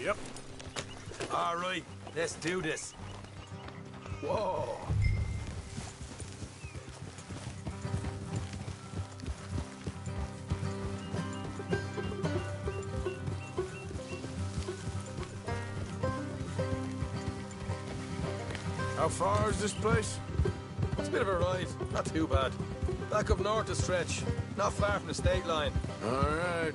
Yep. All right, let's do this. Whoa. How far is this place? It's a bit of a ride, not too bad. Back up north a stretch, not far from the state line. All right.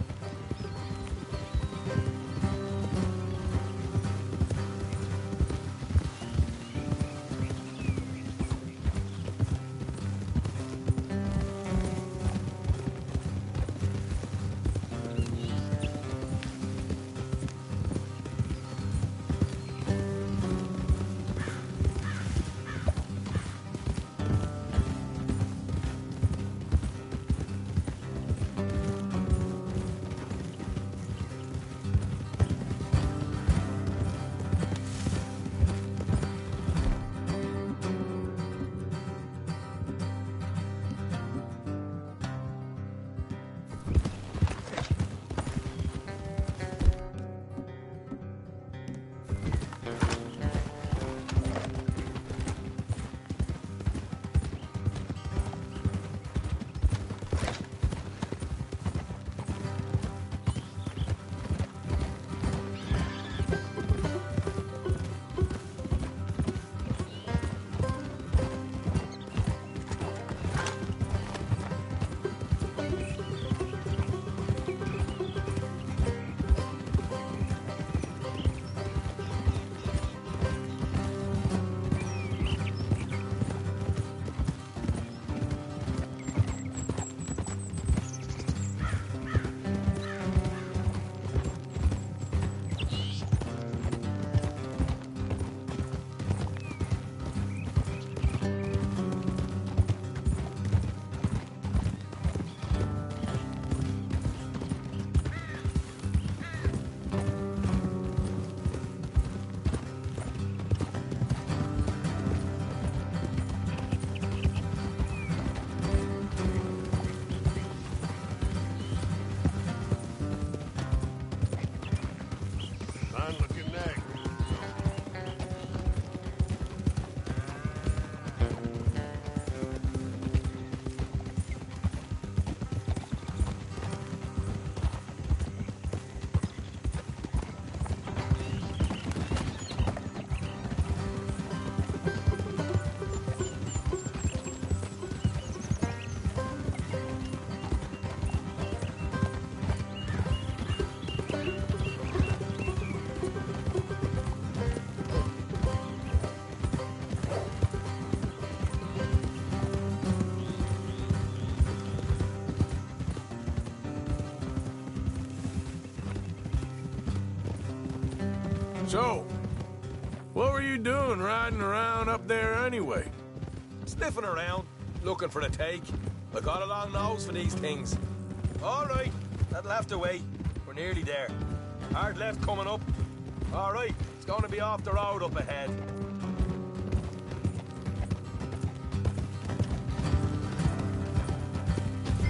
So, what were you doing riding around up there anyway? Sniffing around, looking for the take. I got a long nose for these things. All right, that'll have to wait. We're nearly there. Hard left coming up. All right, it's going to be off the road up ahead.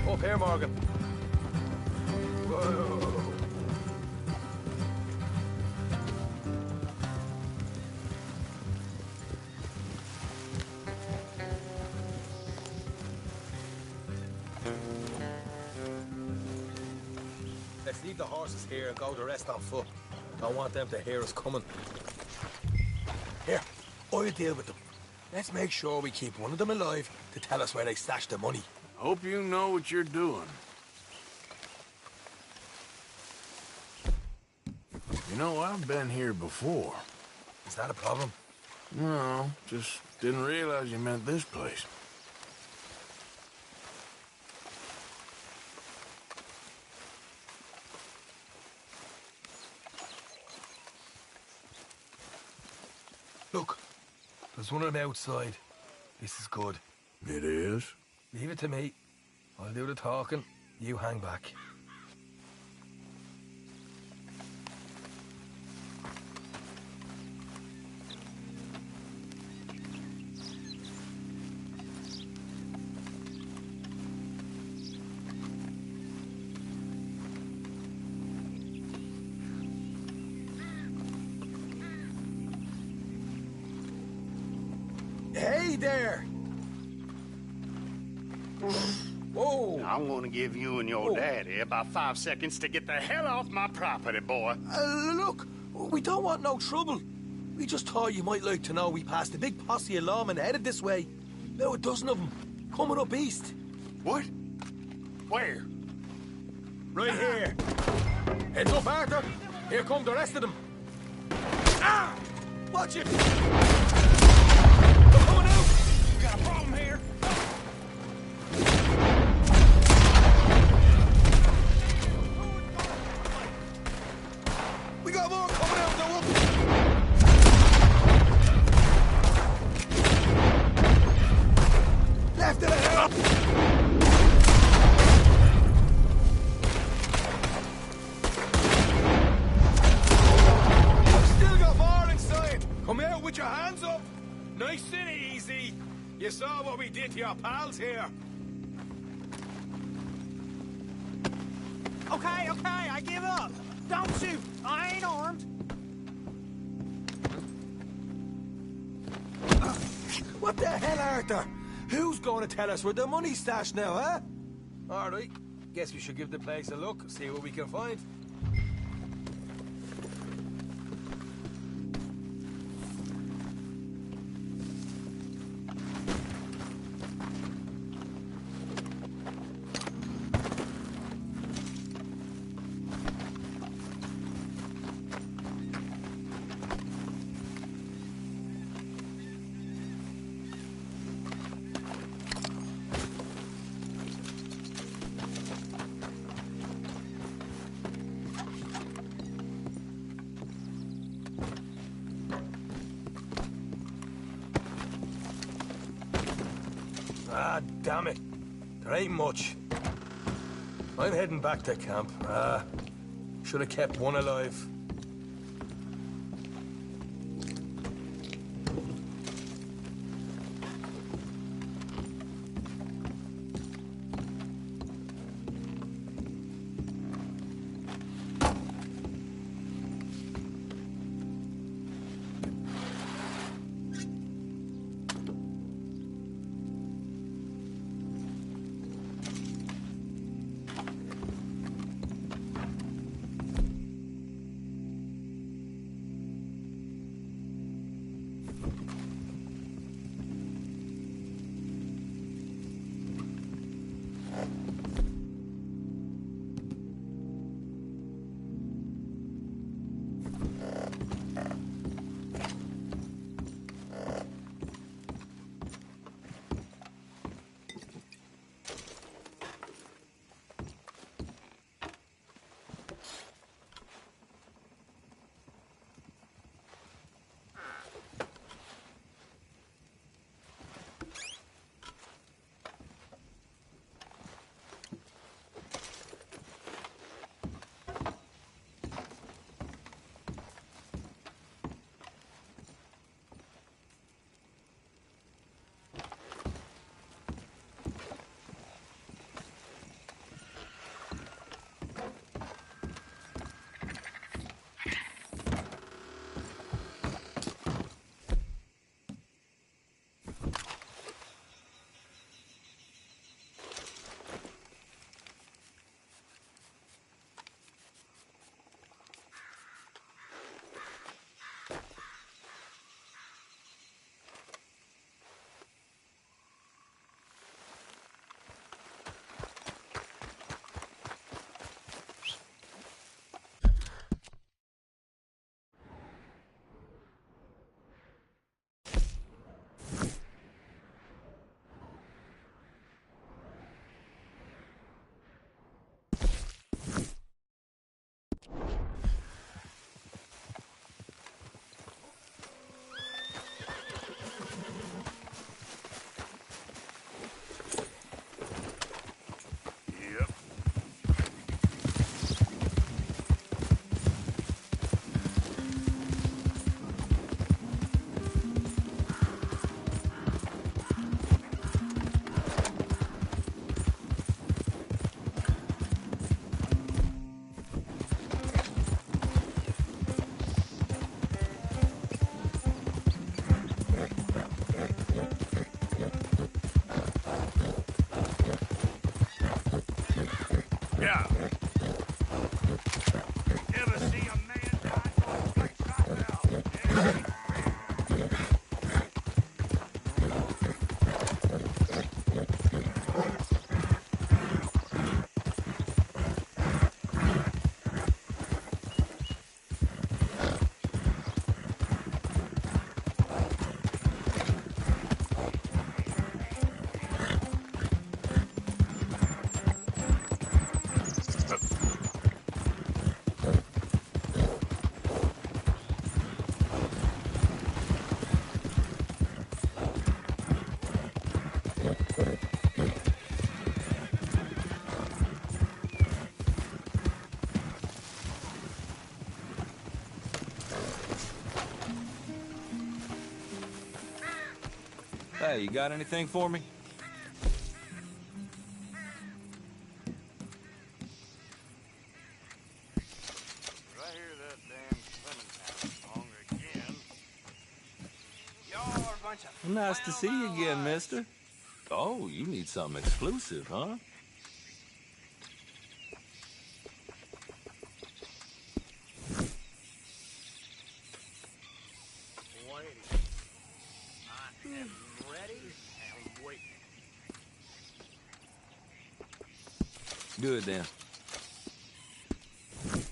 Up here, Morgan. Whoa. Let's leave the horses here and go the rest on foot. Don't want them to hear us coming. Here, I'll deal with them. Let's make sure we keep one of them alive to tell us where they stashed the money. Hope you know what you're doing. You know, I've been here before. Is that a problem? No, just didn't realize you meant this place. Look, there's one of them outside. This is good. It is? Leave it to me. I'll do the talking. You hang back. Hey there! Whoa! I'm gonna give you and your daddy about 5 seconds to get the hell off my property, boy. Look, we don't want no trouble. We just thought you might like to know we passed a big posse of lawmen headed this way. About a dozen of them, coming up east. What? Where? Right here. Heads up, Arthur. Here come the rest of them. Ah! Watch it! They're coming out! Got a problem here. We got more coming out, though. Left of the hill. Still got more inside. Come out with your hands up. Nice and easy. You saw what we did to your pals here. Okay, I give up. Don't shoot. I ain't armed. What the hell, Arthur? Who's going to tell us where the money's stashed now, huh? All right. Guess we should give the place a look, see what we can find. Ah, damn it. There ain't much. I'm heading back to camp. Should have kept one alive. Hey, you got anything for me? I hear that damn Clementine song again. Y'all are a bunch of Nice to see you again, mister. Oh, you need something exclusive, huh? Good, then.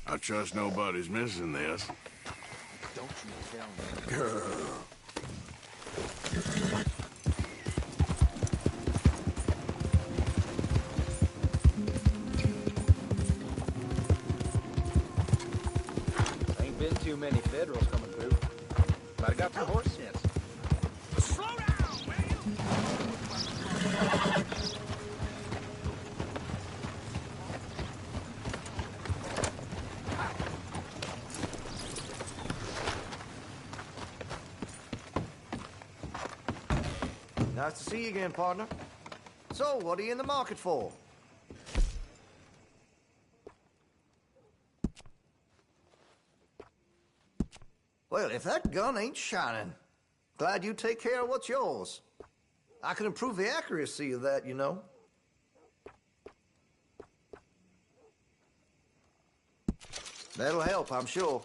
I trust nobody's missing this. Don't you tell me. Girl. Ain't been too many Federals coming through. But I got their horse sense. Slow down, will you? Nice to see you again, partner. So, what are you in the market for? Well, if that gun ain't shining, glad you take care of what's yours. I can improve the accuracy of that, you know. That'll help, I'm sure.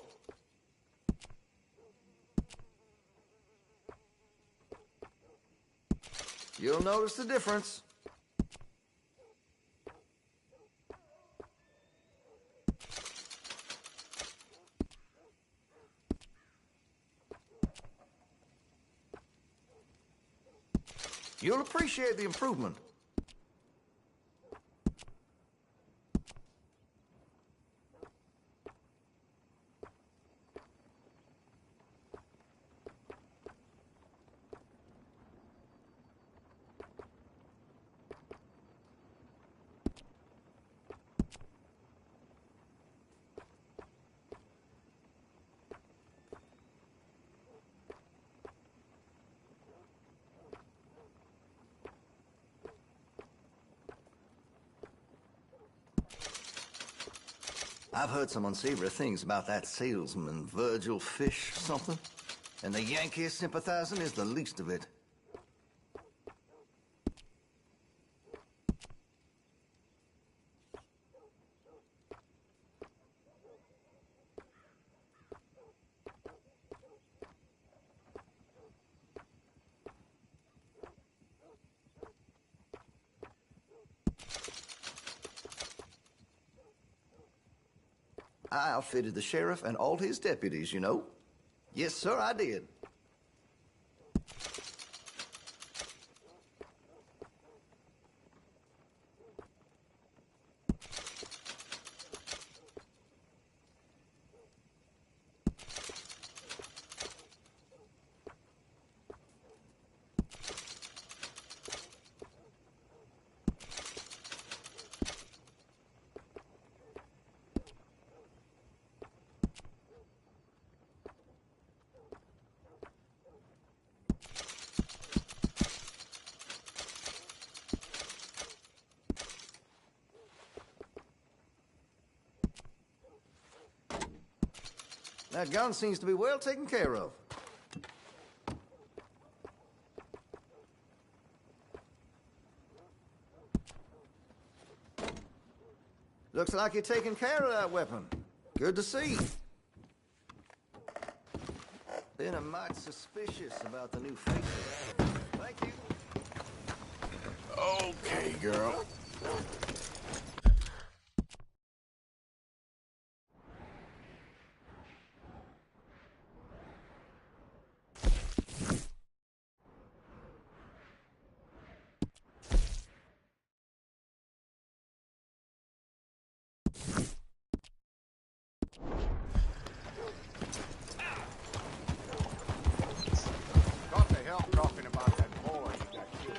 You'll notice the difference. You'll appreciate the improvement. I've heard some unsavory things about that salesman, Virgil Fish something. And the Yankee sympathizing is the least of it. I outfitted the sheriff and all his deputies, you know. Yes, sir, I did. That gun seems to be well taken care of. Looks like you're taking care of that weapon. Good to see. Been a mite suspicious about the new faces. Thank you. Okay, girl. Got the hell talking about that boy you got killed.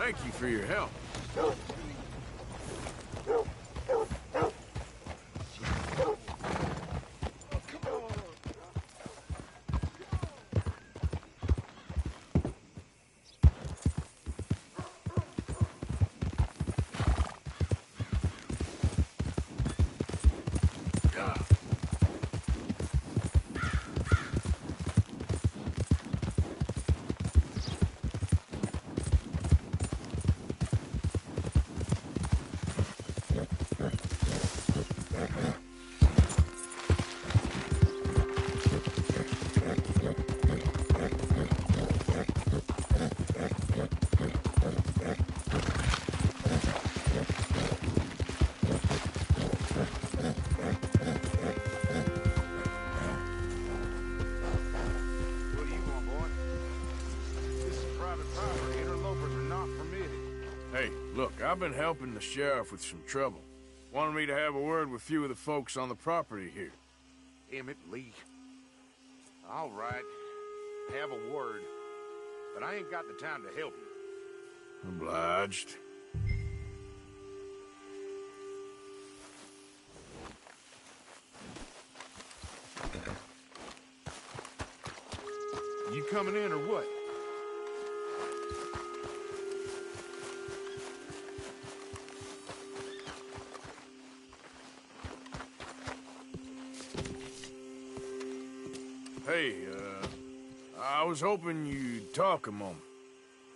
Thank you for your help. Hey, look, I've been helping the sheriff with some trouble. Wanted me to have a word with a few of the folks on the property here. Emmett Lee. All right. Have a word. But I ain't got the time to help you. Obliged. You coming in or what? Hey, I was hoping you'd talk a moment.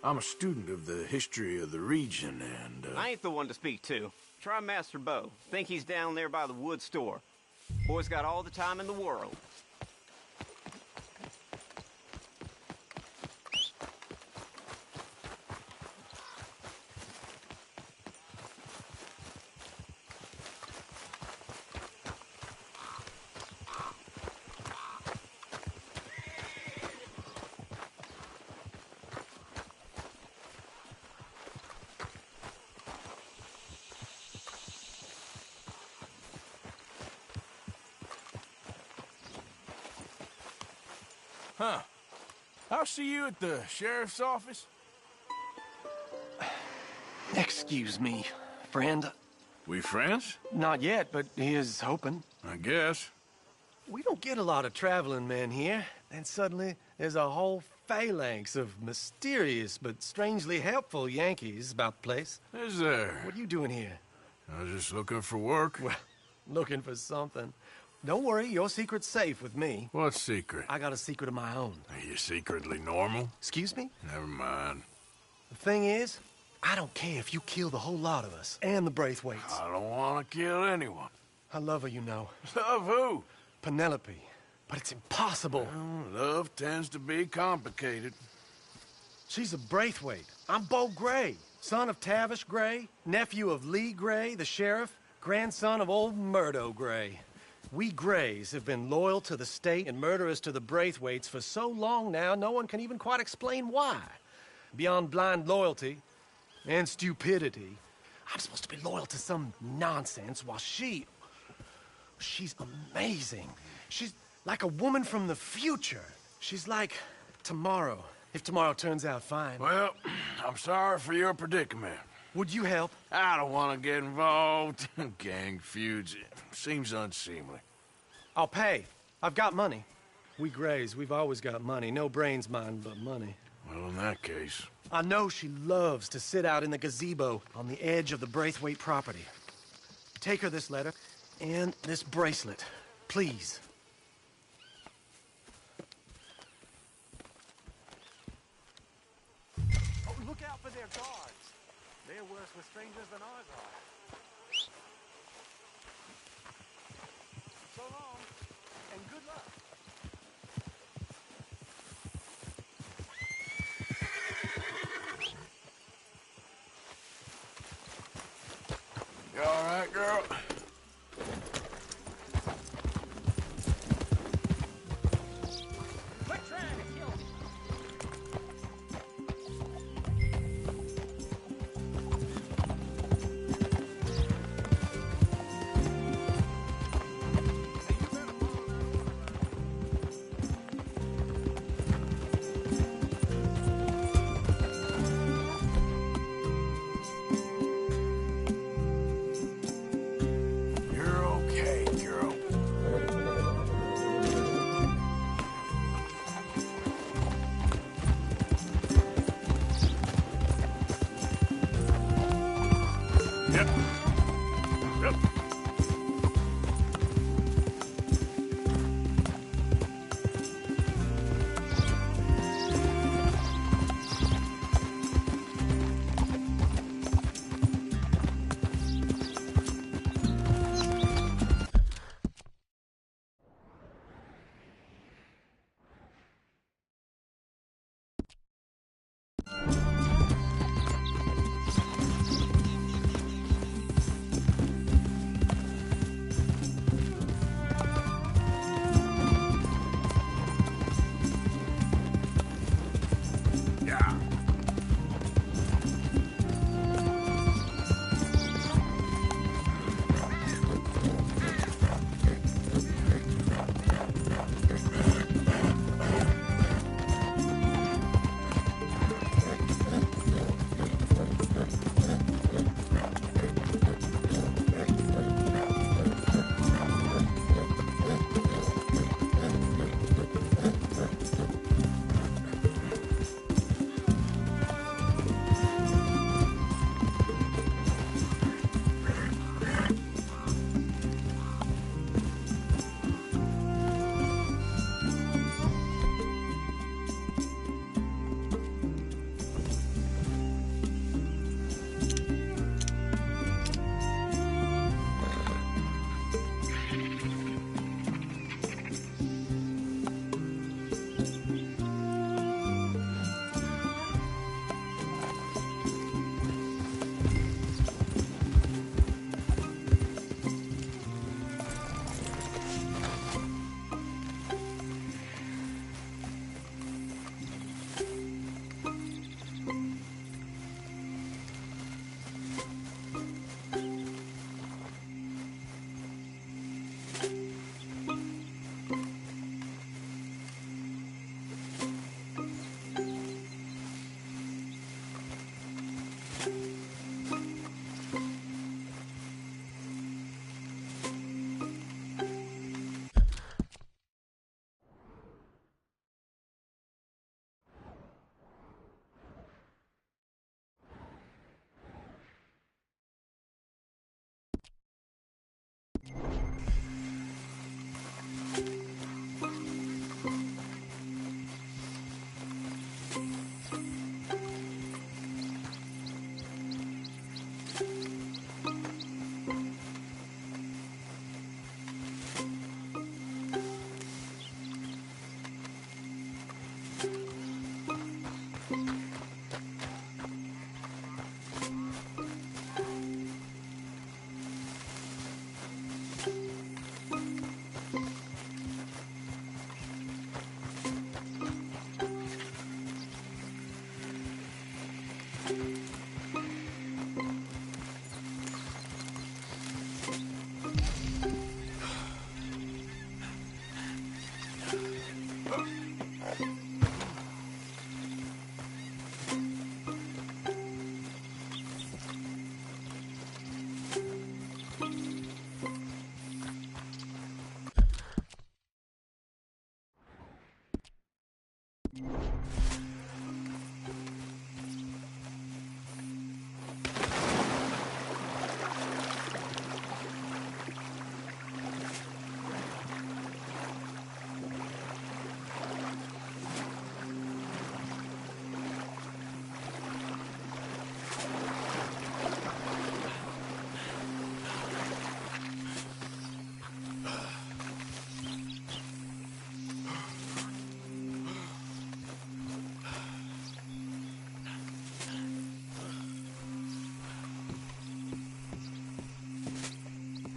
I'm a student of the history of the region, and, I ain't the one to speak to. Try Master Bo. Think he's down there by the wood store. Boy's got all the time in the world. Huh. I'll see you at the sheriff's office. Excuse me, friend. We friends? Not yet, but he is hoping. I guess. We don't get a lot of traveling men here, and suddenly there's a whole phalanx of mysterious but strangely helpful Yankees about the place. Is there? What are you doing here? I was just looking for work. Well, looking for something. Don't worry, your secret's safe with me. What secret? I got a secret of my own. Are you secretly normal? Excuse me? Never mind. The thing is, I don't care if you kill the whole lot of us, and the Braithwaites. I don't want to kill anyone. I love her, you know. Love who? Penelope. But it's impossible. Well, love tends to be complicated. She's a Braithwaite. I'm Bo Gray, son of Tavish Gray, nephew of Lee Gray, the sheriff, grandson of old Murdo Gray. We Grays have been loyal to the state and murderous to the Braithwaites for so long now, no one can even quite explain why. Beyond blind loyalty and stupidity, I'm supposed to be loyal to some nonsense while she's amazing. She's like a woman from the future. She's like tomorrow, if tomorrow turns out fine. Well, I'm sorry for your predicament. Would you help? I don't want to get involved. Gang feuds. It seems unseemly. I'll pay. I've got money. We Grays, we've always got money. No brains, mind, but money. Well, in that case... I know she loves to sit out in the gazebo on the edge of the Braithwaite property. Take her this letter and this bracelet, please. Oh, look out for their guards. They're worse with strangers than ours are. So long, and good luck. You all right, girl? Quit trying to kill me.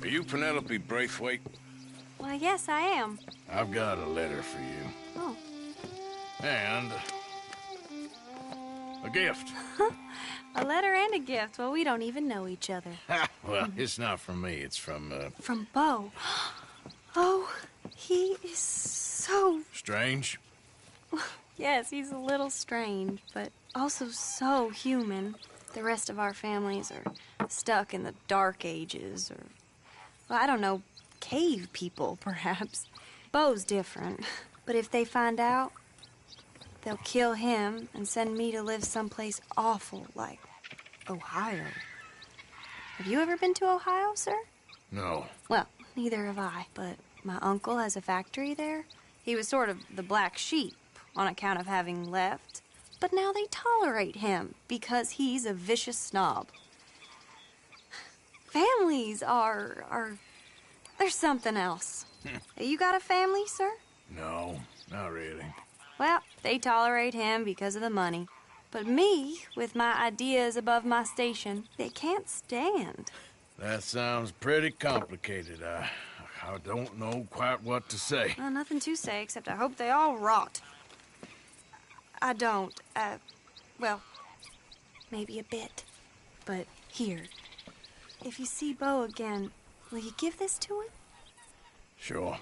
Are you Penelope Braithwaite? Why, yes, I am. I've got a letter for you. Oh. And a gift. A letter and a gift. Well, we don't even know each other. Well, it's not from me. It's from, From Bo. Oh, he is so... Strange? Yes, he's a little strange, but also so human. The rest of our families are stuck in the Dark Ages, or... Well, I don't know, cave people, perhaps. Bo's different. But if they find out, they'll kill him and send me to live someplace awful like Ohio. Have you ever been to Ohio, sir? No. Well, neither have I, but my uncle has a factory there. He was sort of the black sheep on account of having left. But now they tolerate him because he's a vicious snob. Families are there's something else. You got a family, sir? No, not really. Well, they tolerate him because of the money. But me, with my ideas above my station, they can't stand. That sounds pretty complicated. I don't know quite what to say. Well, nothing to say, except I hope they all rot. I don't, well, maybe a bit. But here, if you see Bo again, will you give this to him? Sure.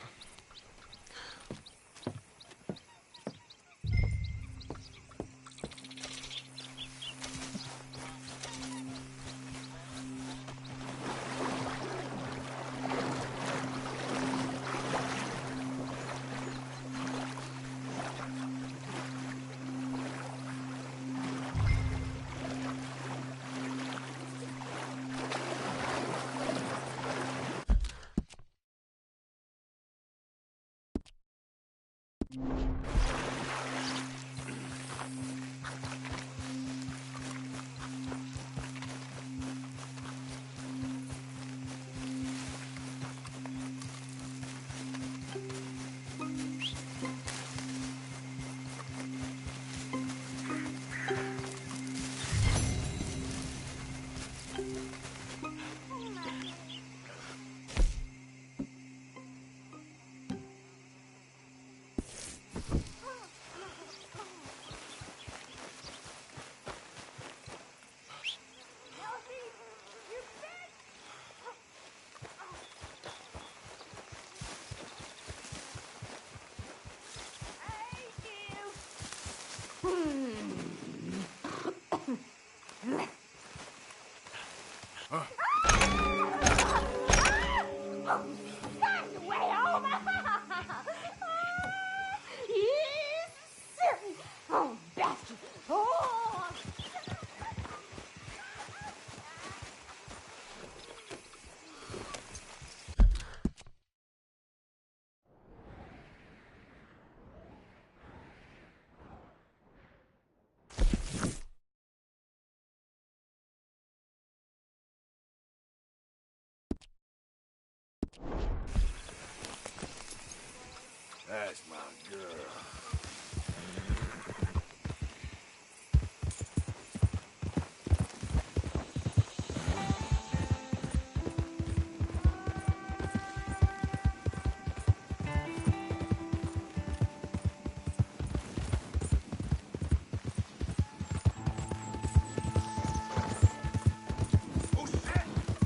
That's my girl.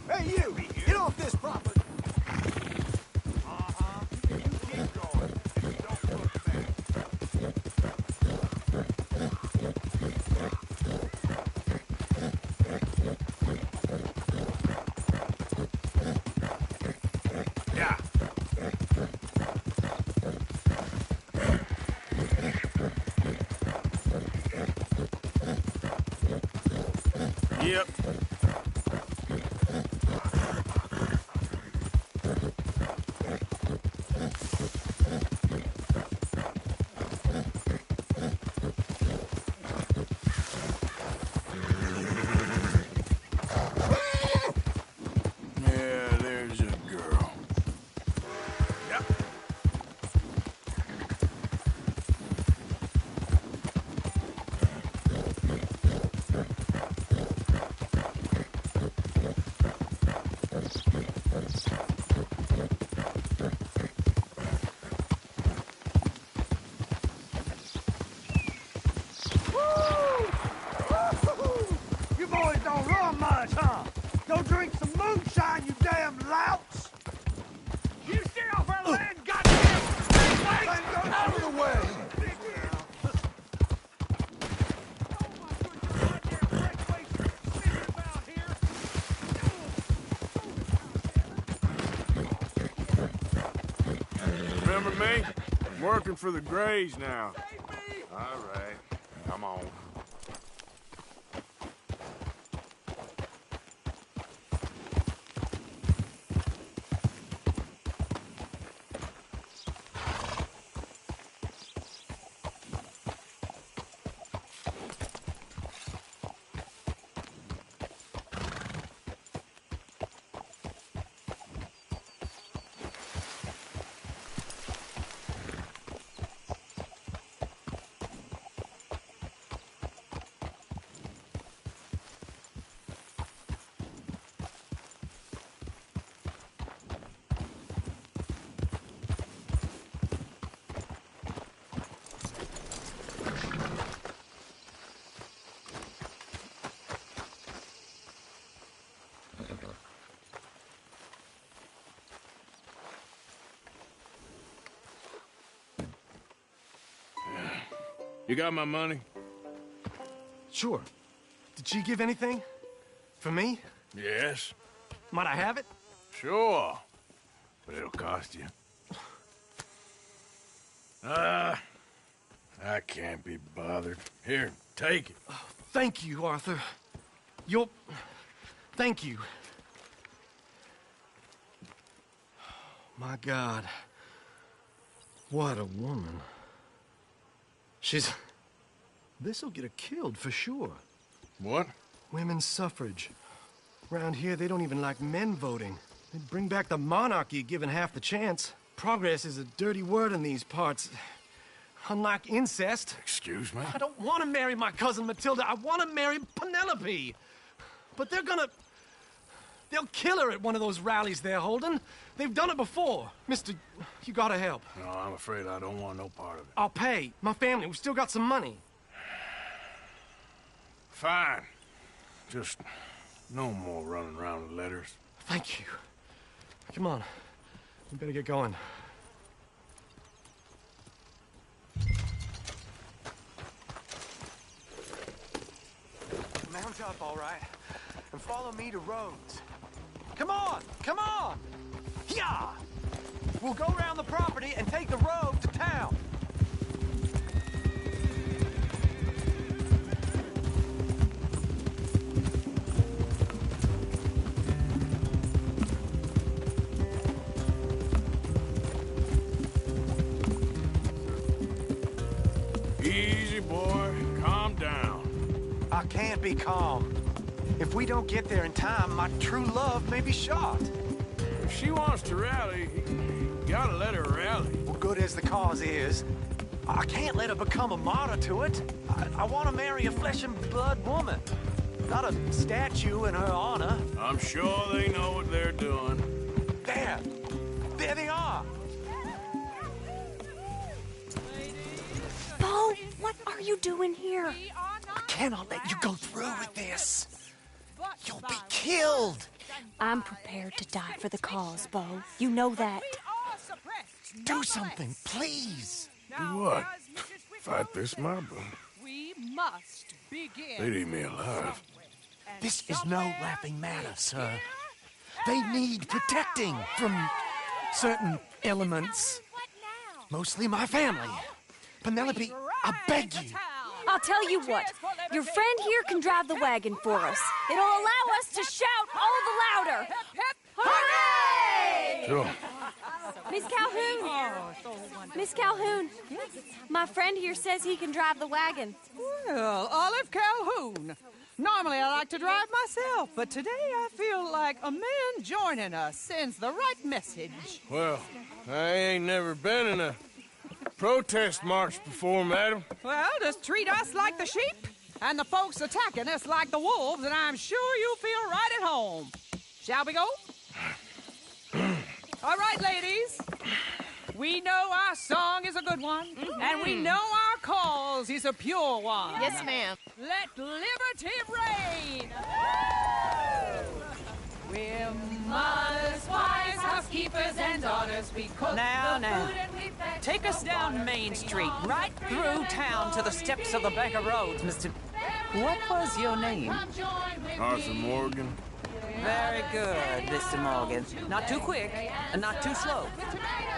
Hey, you! Get off this property! Yeah. Yep. Yeah, there's a girl. Yep. You boys don't run much, huh? Go drink some moonshine, you damn louts! You stay off our land, goddamn! Go out of the way! Remember me? I'm working for the Greys now. All right. Come on. You got my money? Sure. Did she give anything? For me? Yes. Might I have it? Sure. But it'll cost you. I can't be bothered. Here, take it. Oh, thank you, Arthur. You'll... Thank you. My God. What a woman. She's... This'll get her killed for sure. What? Women's suffrage. Around here, they don't even like men voting. They'd bring back the monarchy given half the chance. Progress is a dirty word in these parts. Unlike incest. Excuse me? I don't want to marry my cousin Matilda. I want to marry Penelope. But they're gonna... They'll kill her at one of those rallies they're holding. They've done it before. Mister, you gotta help. No, I'm afraid I don't want no part of it. I'll pay. My family, we still got some money. Fine. Just no more running around with letters. Thank you. Come on. We better get going. Mount up, all right, and follow me to Rhodes. Come on! Come on! Yeah! We'll go around the property and take the road to town. Easy, boy. Calm down. I can't be calm. If we don't get there in time, my true love may be shot. If she wants to rally, you gotta let her rally. Well, good as the cause is, I can't let her become a martyr to it. I want to marry a flesh and blood woman, not a statue in her honor. I'm sure they know what they're doing. There they are. Bo, what are you doing here? I cannot let you go through with this. You'll be killed. I'm prepared to die for the cause, Bo. You know that. Do something, please. Do what? Fight this mob? We must begin. They'd eat me alive. This is no laughing matter, sir. They need protecting from certain elements. Mostly my family. Penelope, I beg you. I'll tell you what. Your friend here can drive the wagon for us. It'll allow us to shout all the louder. Hooray! Sure. Miss Calhoun. Miss Calhoun. My friend here says he can drive the wagon. Well, Olive Calhoun. Normally I like to drive myself, but today I feel like a man joining us sends the right message. Well, I ain't never been in a protest march before, madam. Well, just treat us like the sheep, and the folks attacking us like the wolves, and I'm sure you'll feel right at home. Shall we go? All right, ladies. We know our song is a good one, and we know our cause is a pure one. Yes, ma'am. Let liberty reign! We're mothers, wives, housekeepers, and daughters. We cook Now, the food and we pack. Take us down Main Street, right through town to the steps of the Bank of Roads, Mr. What was your name? Arthur Morgan. Very good, Mr. Morgan. Not too quick and not too slow.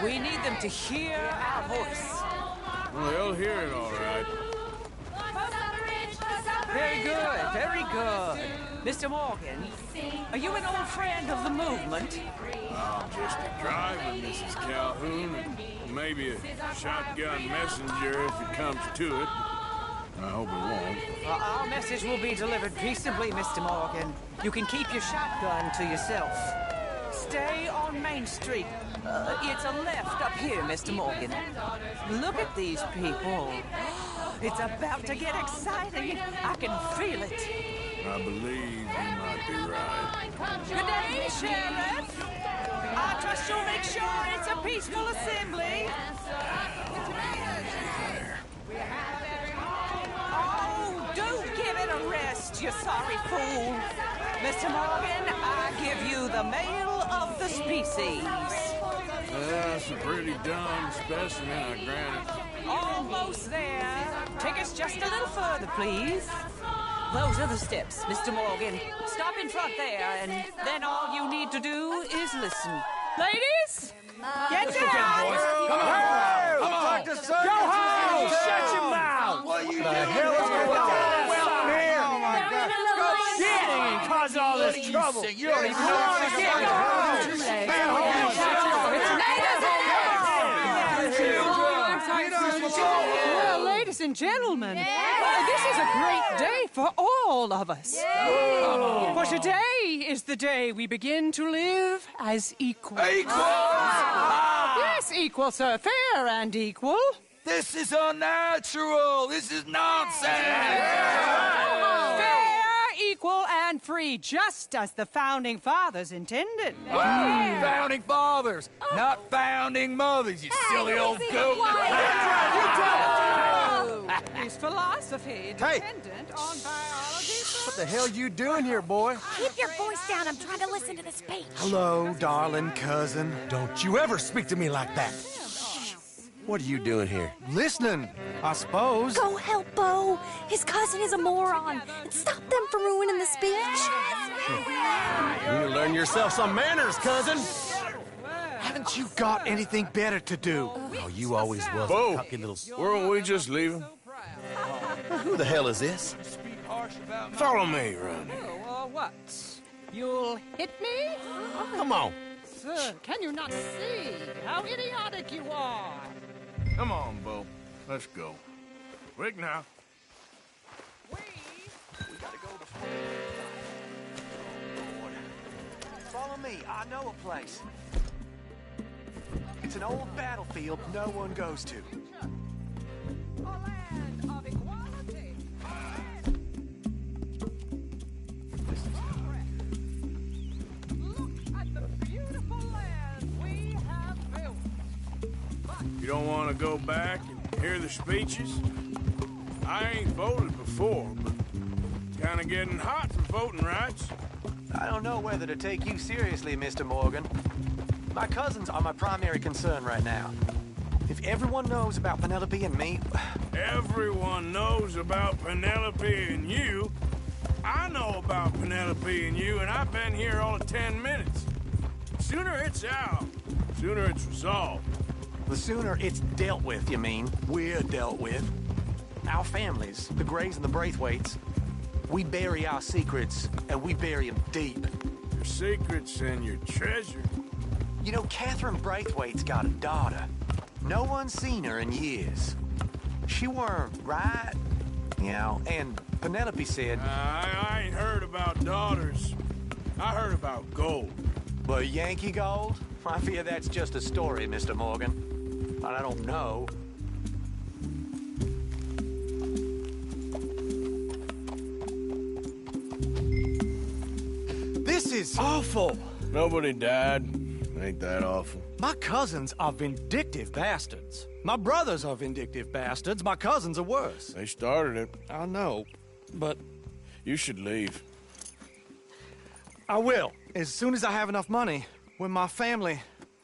We need them to hear our voice. Well, they'll hear it all right. Very good, very good. Mr. Morgan, are you an old friend of the movement? I'm just a driver, Mrs. Calhoun, and maybe a shotgun messenger if it comes to it. I hope it won't. Our message will be delivered peaceably, Mr. Morgan. You can keep your shotgun to yourself. Stay on Main Street. It's a left up here, Mr. Morgan. Look at these people. It's about to get exciting. I can feel it. I believe you might be right. Good day, Sheriff. I trust you'll make sure it's a peaceful assembly. Oh, do give it a rest, you sorry fool. Mr. Morgan, I give you the male of the species. That's a pretty dumb specimen, I grant it. Almost there. Take us just a little further, please. Those are the steps, Mr. Morgan. Stop in front there, and then all you need to do is listen. Ladies, get down! Boys. Come on! Come on! Go home! Shut your mouth! What are you doing? The hell is going on? Well, here! Oh, my God. Go shit and cause all this trouble. You don't even know what to get. Go home! Stay Well, ladies and gentlemen, this is a great day for all of us. For today is the day we begin to live as equals. Yes, equal, sir. Fair and equal. This is unnatural. This is nonsense. Fair, equal, and free, just as the Founding Fathers intended. Founding Fathers, not founding mothers, you silly old goat. Is philosophy dependent on biology? What the hell you doing here, boy? Keep your voice down. I'm trying to listen to the speech. Hello, darling cousin. Don't you ever speak to me like that. What are you doing here? Listening, I suppose. Go help Bo. His cousin is a moron. And stop them from ruining the speech. You need to learn yourself some manners, cousin. Haven't you got anything better to do? Oh, you always was Bo, a cocky little... weren't we just leaving? Who the hell is this? Follow me, Ronnie. What? You'll hit me? Come on. Sir, can you not see how idiotic you are? Come on, Bo. Let's go. Quick now. We gotta go before... Oh, Lord. Follow me. I know a place. It's an old battlefield no one goes to. You don't want to go back and hear the speeches? I ain't voted before, but kind of getting hot for voting rights. I don't know whether to take you seriously, Mr. Morgan. My cousins are my primary concern right now. If everyone knows about Penelope and me... Everyone knows about Penelope and you. I know about Penelope and you, and I've been here all of 10 minutes. Sooner it's out, sooner it's resolved. The sooner it's dealt with, you mean? We're dealt with. Our families, the Grays and the Braithwaites, we bury our secrets, and we bury them deep. Your secrets and your treasure. You know, Catherine Braithwaite's got a daughter. No one's seen her in years. She weren't right, you know, and Penelope said... I ain't heard about daughters. I heard about gold. But Yankee gold? I fear that's just a story, Mr. Morgan. But I don't know. This is awful. Nobody died. Ain't that awful? My cousins are vindictive bastards. My brothers are vindictive bastards. My cousins are worse. They started it. I know, but... You should leave. I will, as soon as I have enough money. When my family...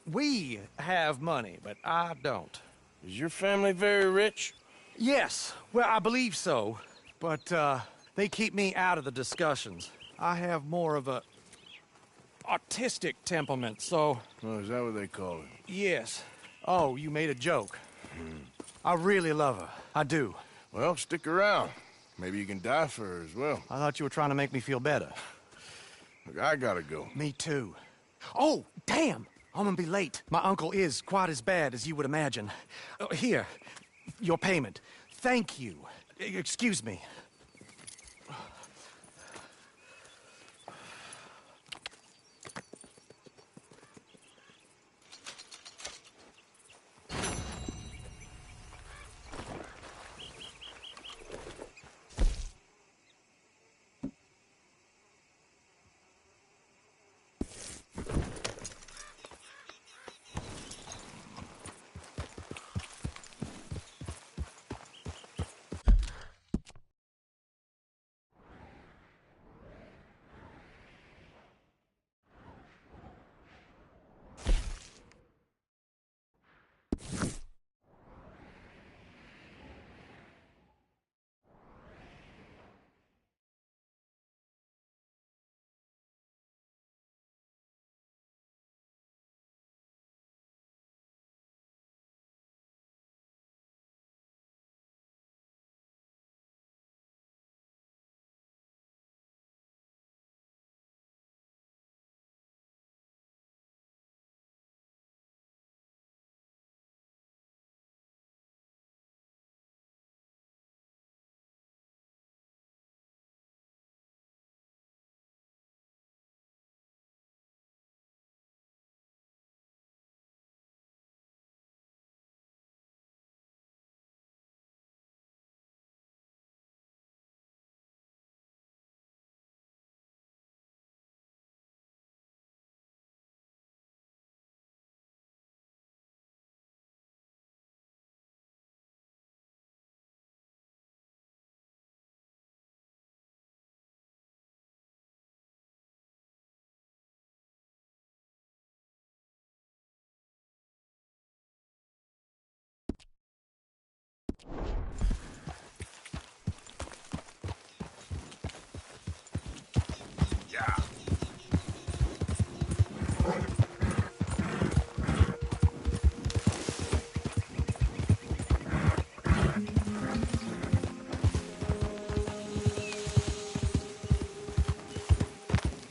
We have money, but I don't. Is your family very rich? Yes, well, I believe so. But, they keep me out of the discussions. I have more of a... artistic temperament, so... Oh, is that what they call it? Yes. Oh, you made a joke. I really love her. I do. Well, stick around. Maybe you can die for her as well. I thought you were trying to make me feel better. Look, I gotta go. Me too. Oh, damn! I'm gonna be late. My uncle is quite as bad as you would imagine. Here, your payment. Thank you. Excuse me.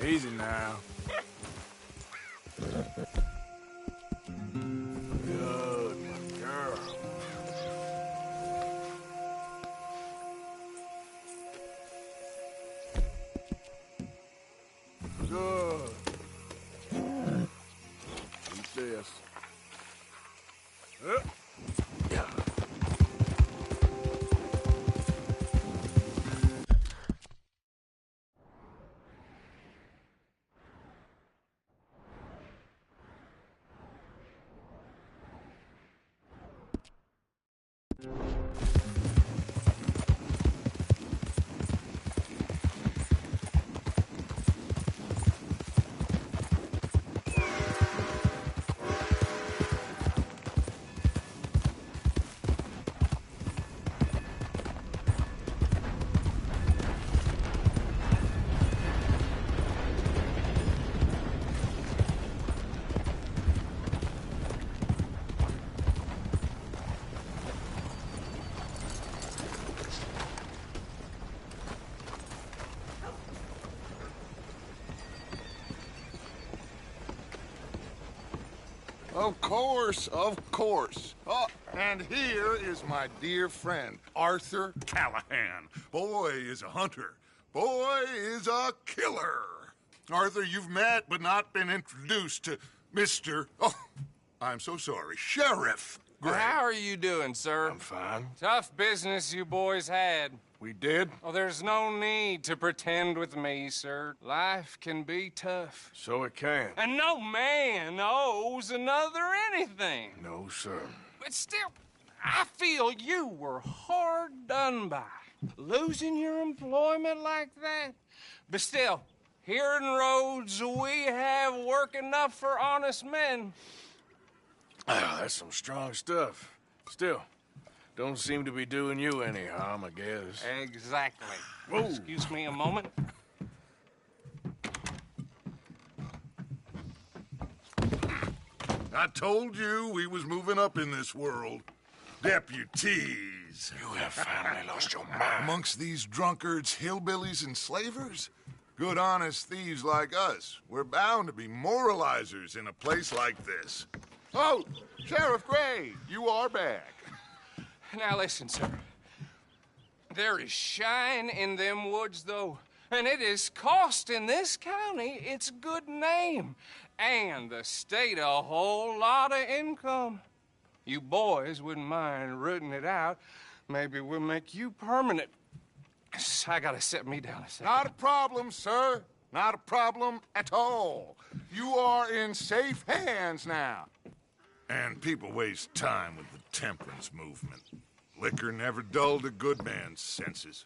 Easy now. Good girl. Good. Eat this. Of course, of course. Oh, and here is my dear friend, Arthur Callahan. Boy is a hunter. Boy is a killer. Arthur, you've met but not been introduced to Mr. Oh, I'm so sorry, Sheriff Gray. How are you doing, sir? I'm fine. Tough business you boys had. We did? Oh, there's no need to pretend with me, sir. Life can be tough. So it can. And no man owes another anything. No, sir. But still, I feel you were hard done by. Losing your employment like that. But still, here in Rhodes, we have work enough for honest men. Ah, that's some strong stuff. Still, don't seem to be doing you any harm, I guess. Exactly. Whoa. Excuse me a moment. I told you we was moving up in this world. Deputies. You have finally lost your mind. Amongst these drunkards, hillbillies, and slavers? Good, honest thieves like us. We're bound to be moralizers in a place like this. Oh, Sheriff Gray, you are back. Now listen, sir. There is shine in them woods, though, and it is costing this county its good name and the state a whole lot of income. You boys wouldn't mind rooting it out. Maybe we'll make you permanent. I gotta set me down a second. Not a problem, sir. Not a problem at all. You are in safe hands now. And people waste time with the temperance movement. Liquor never dulled a good man's senses.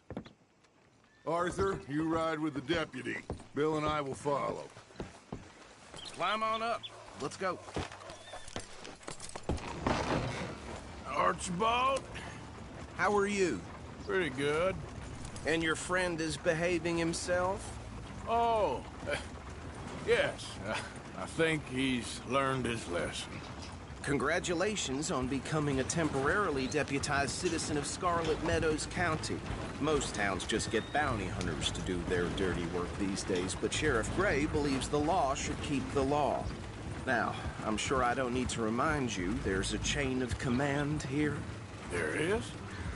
Arthur, you ride with the deputy. Bill and I will follow. Climb on up. Let's go. Archibald? How are you? Pretty good. And your friend is behaving himself? Oh, yes. I think he's learned his lesson. Congratulations on becoming a temporarily deputized citizen of Scarlet Meadows County. Most towns just get bounty hunters to do their dirty work these days, but Sheriff Gray believes the law should keep the law. Now, I'm sure I don't need to remind you there's a chain of command here. There is?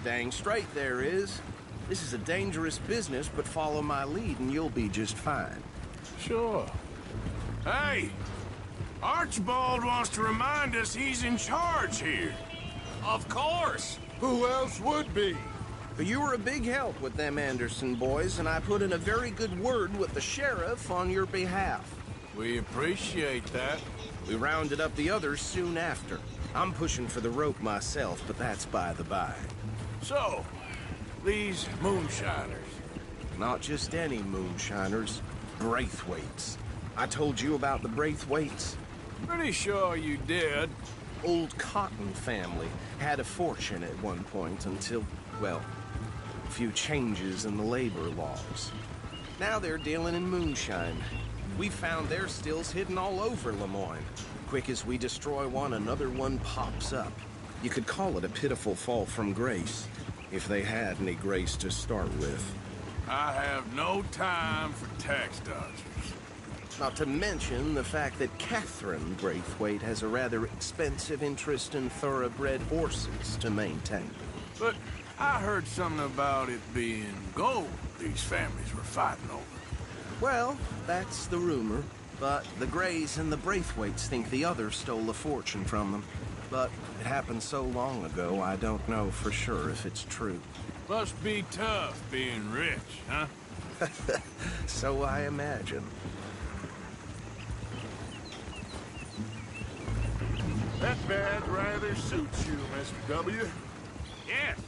Dang straight there is. This is a dangerous business, but follow my lead and you'll be just fine. Sure. Hey! Archibald wants to remind us he's in charge here. Of course! Who else would be? You were a big help with them Anderson boys, and I put in a very good word with the sheriff on your behalf. We appreciate that. We rounded up the others soon after. I'm pushing for the rope myself, but that's by the by. So, these moonshiners. Not just any moonshiners, Braithwaites. I told you about the Braithwaites? Pretty sure you did. Old Cotton family had a fortune at one point until, well, a few changes in the labor laws. Now they're dealing in moonshine. We found their stills hidden all over Lemoyne. Quick as we destroy one, another one pops up. You could call it a pitiful fall from grace, if they had any grace to start with. I have no time for tax dodgers. Not to mention the fact that Catherine Braithwaite has a rather expensive interest in thoroughbred horses to maintain. But I heard something about it being gold these families were fighting over. Well, that's the rumor. But the Grays and the Braithwaites think the others stole a fortune from them. But it happened so long ago, I don't know for sure if it's true. Must be tough being rich, huh? So I imagine. That badge rather suits you, Mr. W. Yes.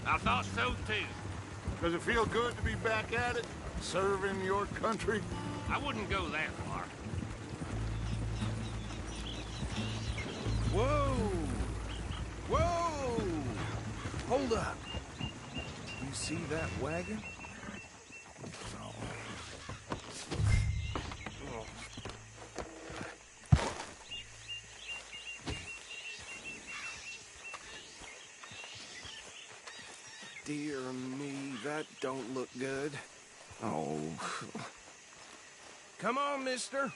I thought so, too. Does it feel good to be back at it? Serving your country? I wouldn't go that far. Whoa! Whoa! Hold up. You see that wagon? Dear me, that don't look good. Oh. Come on, mister.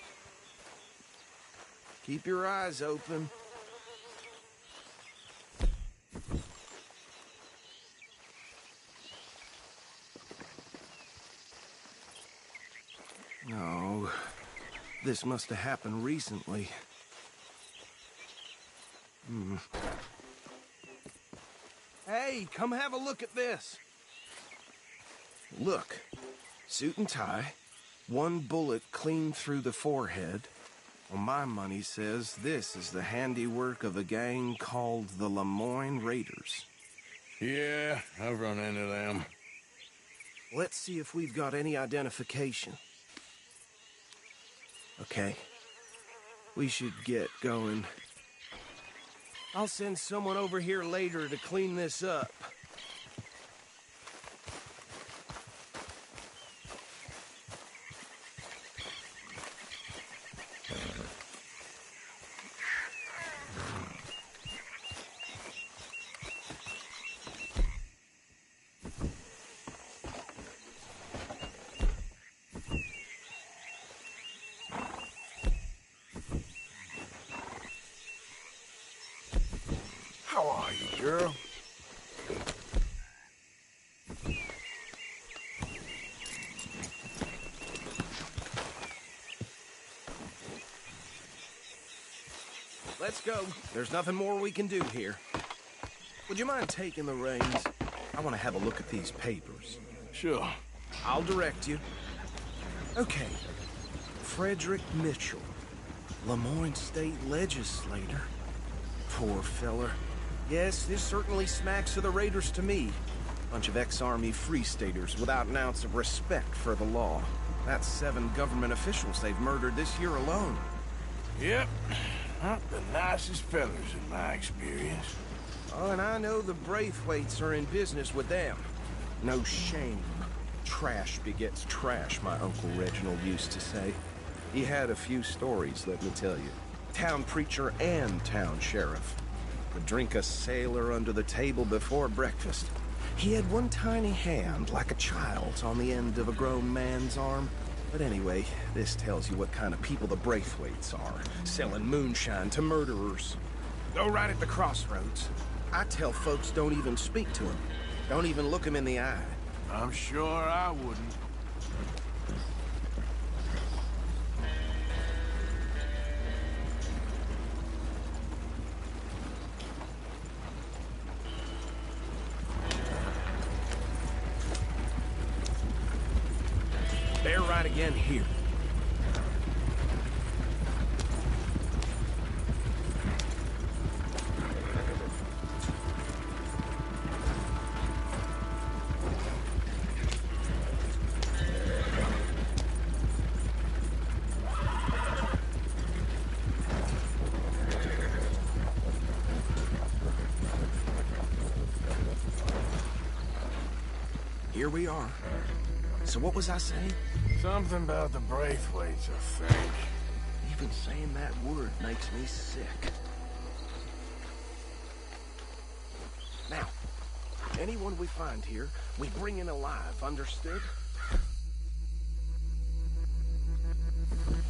Keep your eyes open. No, this must have happened recently. Hey, come have a look at this. Look, suit and tie, one bullet clean through the forehead. Well, my money says this is the handiwork of a gang called the Lemoyne Raiders. Yeah, I've run into them. Let's see if we've got any identification. Okay. We should get going. I'll send someone over here later to clean this up. How are you, girl? Let's go. There's nothing more we can do here. Would you mind taking the reins? I want to have a look at these papers. Sure. I'll direct you. Okay. Frederick Mitchell, Lemoyne State Legislator. Poor feller. Yes, this certainly smacks of the Raiders to me. Bunch of ex-Army Free Staters without an ounce of respect for the law. That's 7 government officials they've murdered this year alone. Yep. Not the nicest fellas in my experience. Oh, and I know the Braithwaites are in business with them. No shame. Trash begets trash, my Uncle Reginald used to say. He had a few stories, let me tell you. Town preacher and town sheriff. Would drink a sailor under the table before breakfast. He had one tiny hand, like a child's, on the end of a grown man's arm. But anyway, this tells you what kind of people the Braithwaites are. Selling moonshine to murderers. Go right at the crossroads. I tell folks don't even speak to him. Don't even look him in the eye. I'm sure I wouldn't. Bear right again here. Here we are. So what was I saying? Something about the Braithwaites, I think. Even saying that word makes me sick. Now, anyone we find here, we bring in alive, understood?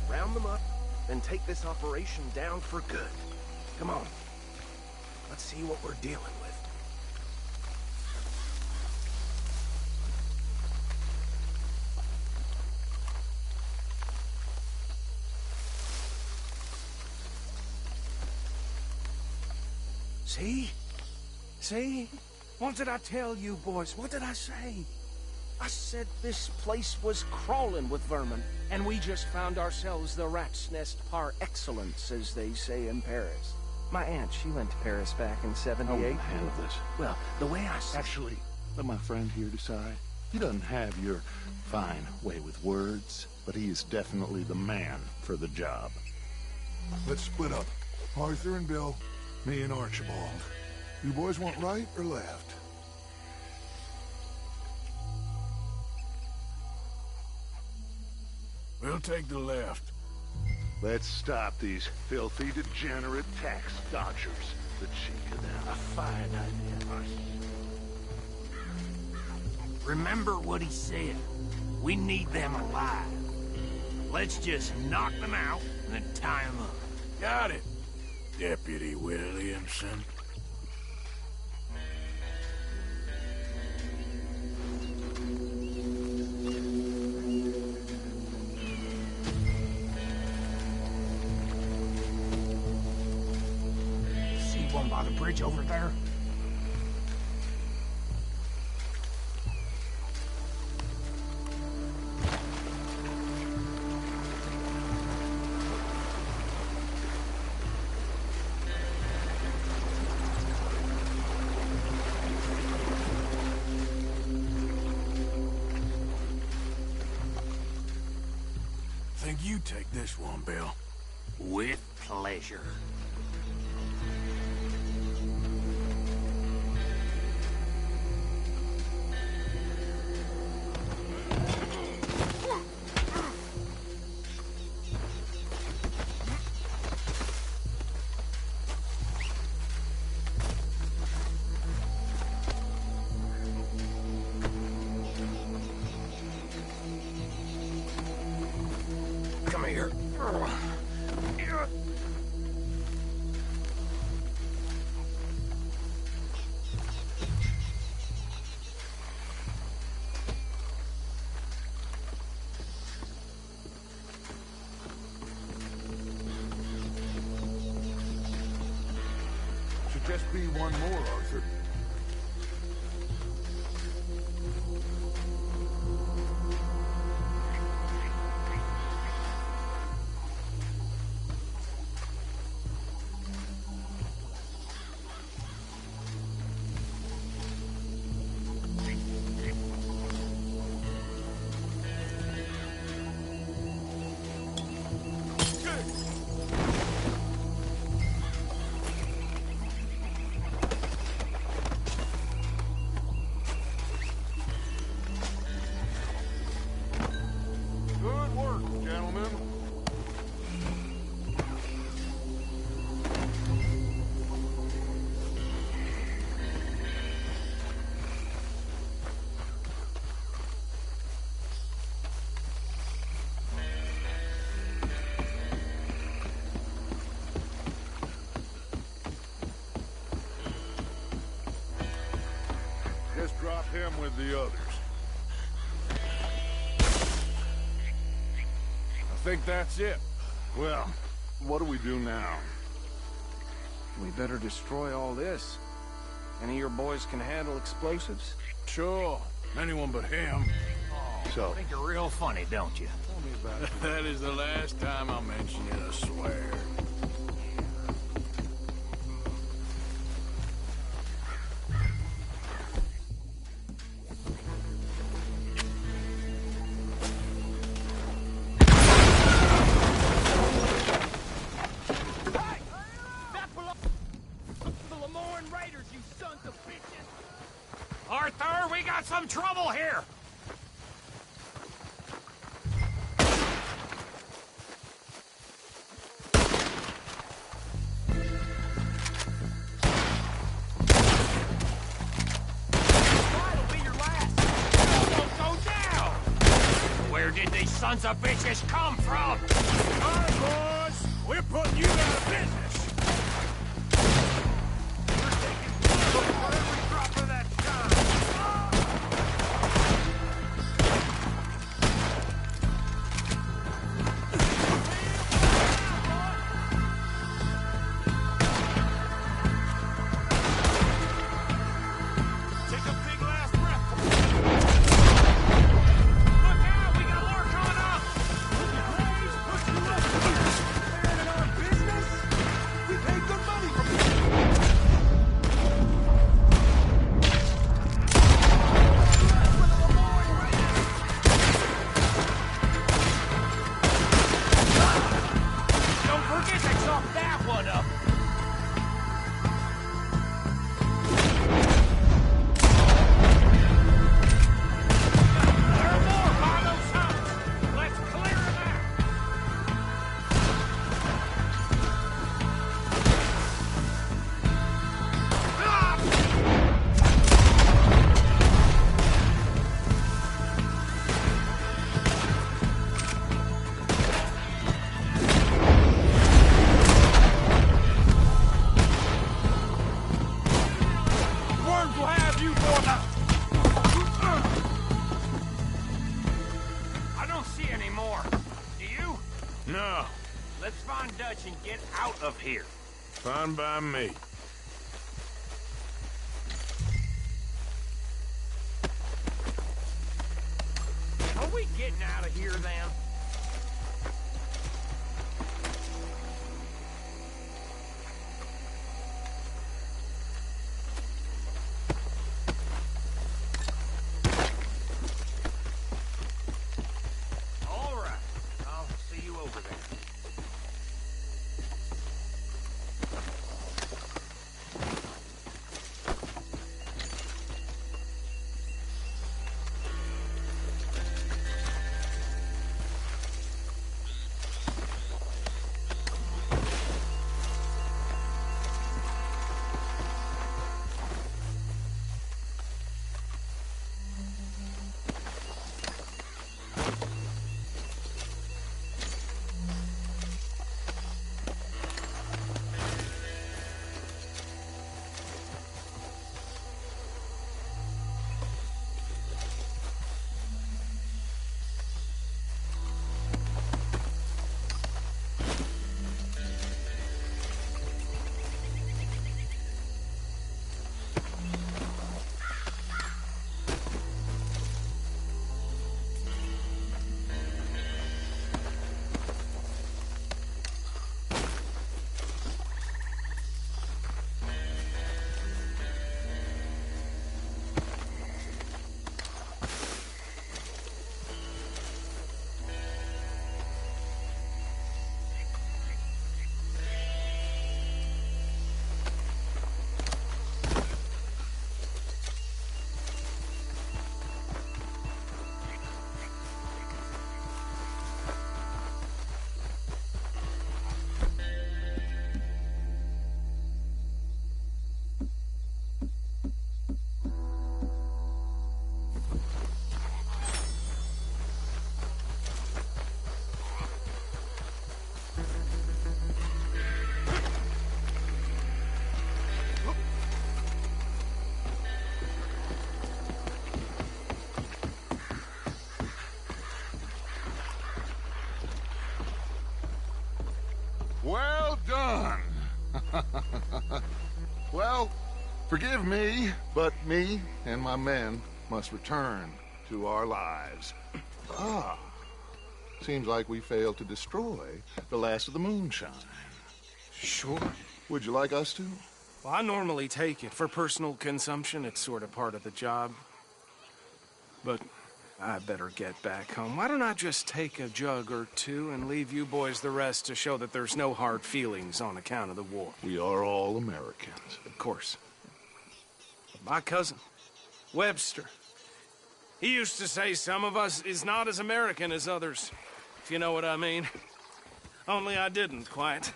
Round them up, then take this operation down for good. Come on. Let's see what we're dealing with. See? See? What did I tell you, boys? What did I say? I said this place was crawling with vermin, and we just found ourselves the rat's nest par excellence, as they say in Paris. My aunt, she went to Paris back in '78. I won't handle this. Well, the way I said... Actually, let my friend here decide. He doesn't have your fine way with words, but he is definitely the man for the job. Let's split up. Arthur and Bill, me and Archibald. You boys want right or left? We'll take the left. Let's stop these filthy, degenerate tax dodgers. The cheek of them. A fine idea, Arthur. Remember what he said. We need them alive. Let's just knock them out and then tie them up. Got it, Deputy Williamson. See one by the bridge over there? Think you take this one, Bill. With pleasure. Come here. Should just be one more, Arthur. Good work, gentlemen. Just drop him with the others. I think that's it. Well, what do we do now? We better destroy all this. Any of your boys can handle explosives? Sure. Anyone but him. So, think you're real funny, don't you? Tell me about it. That is the last time I'll mention it, I swear. Arthur, we got some trouble here! That'll be your last! Don't go down! Where did these sons of bitches come from? All right, boys. We're putting you out of business. For every drop of that shine! Take a big last breath. Look out! We got more coming up! They're in our business? We pay good money for this. Don't forget to chop that one up! There are more by those houses! Let's clear them out! No. Let's find Dutch and get out of here. Fine by me. Are we getting out of here, then? All right. I'll see you over there. Well done. Well, forgive me, but me and my men must return to our lives. Ah, seems like we failed to destroy the last of the moonshine. Sure. Would you like us to? Well, I normally take it. For personal consumption, it's sort of part of the job. But I better get back home. Why don't I just take a jug or two and leave you boys the rest to show that there's no hard feelings on account of the war? We are all Americans. Of course. My cousin, Webster, he used to say some of us is not as American as others, if you know what I mean. Only I didn't quite.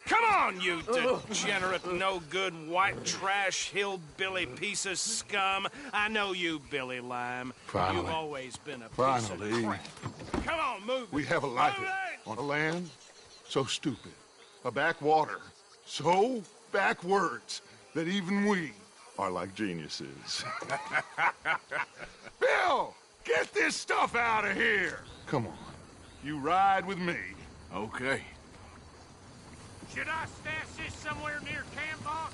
Come on, you degenerate, no-good, white trash, hillbilly piece of scum. I know you, Billy Lime. Finally. You've always been a piece Finally. of crap. Come on, move We it. have a life Move it! on a land so stupid, a backwater so backwards that even we are like geniuses. Bill, get this stuff out of here. Come on, you ride with me. Okay. Should I stash this somewhere near camp, boss?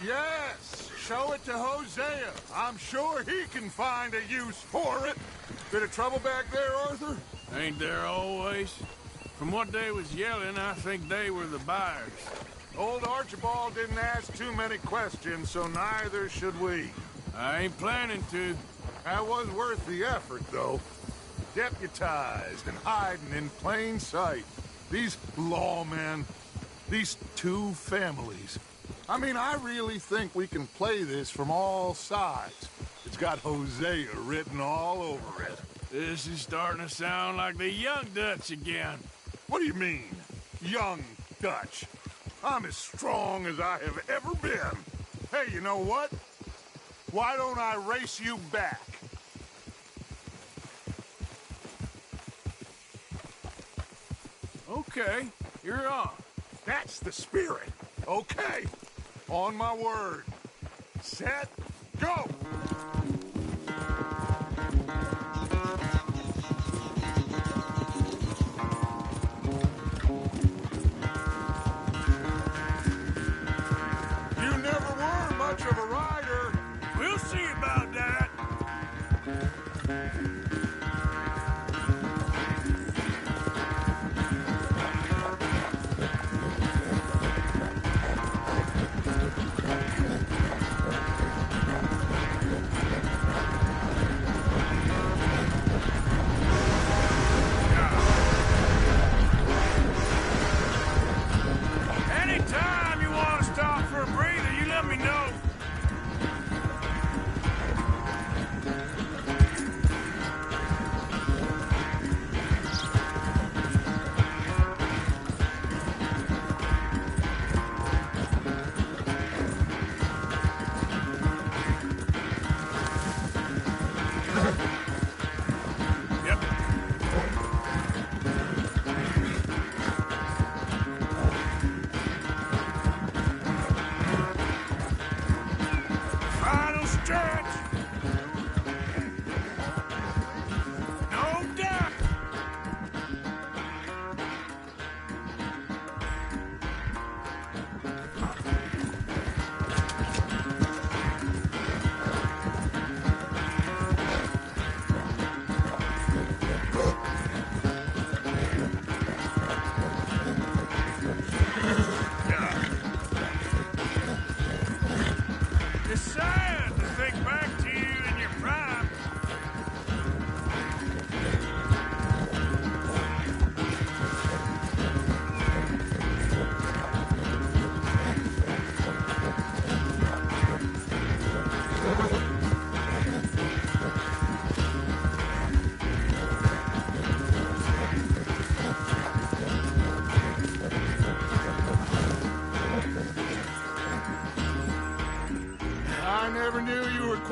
Yes, show it to Hosea. I'm sure he can find a use for it. Bit of trouble back there, Arthur? Ain't there always? From what they was yelling, I think they were the buyers. Old Archibald didn't ask too many questions, so neither should we. I ain't planning to. That was worth the effort, though. Deputized and hiding in plain sight. These lawmen, these two families. I mean, I really think we can play this from all sides. It's got Hosea written all over it. This is starting to sound like the young Dutch again. What do you mean, young Dutch? I'm as strong as I have ever been. Hey, you know what? Why don't I race you back? Okay, you're on. That's the spirit. Okay, on my word. Set, go!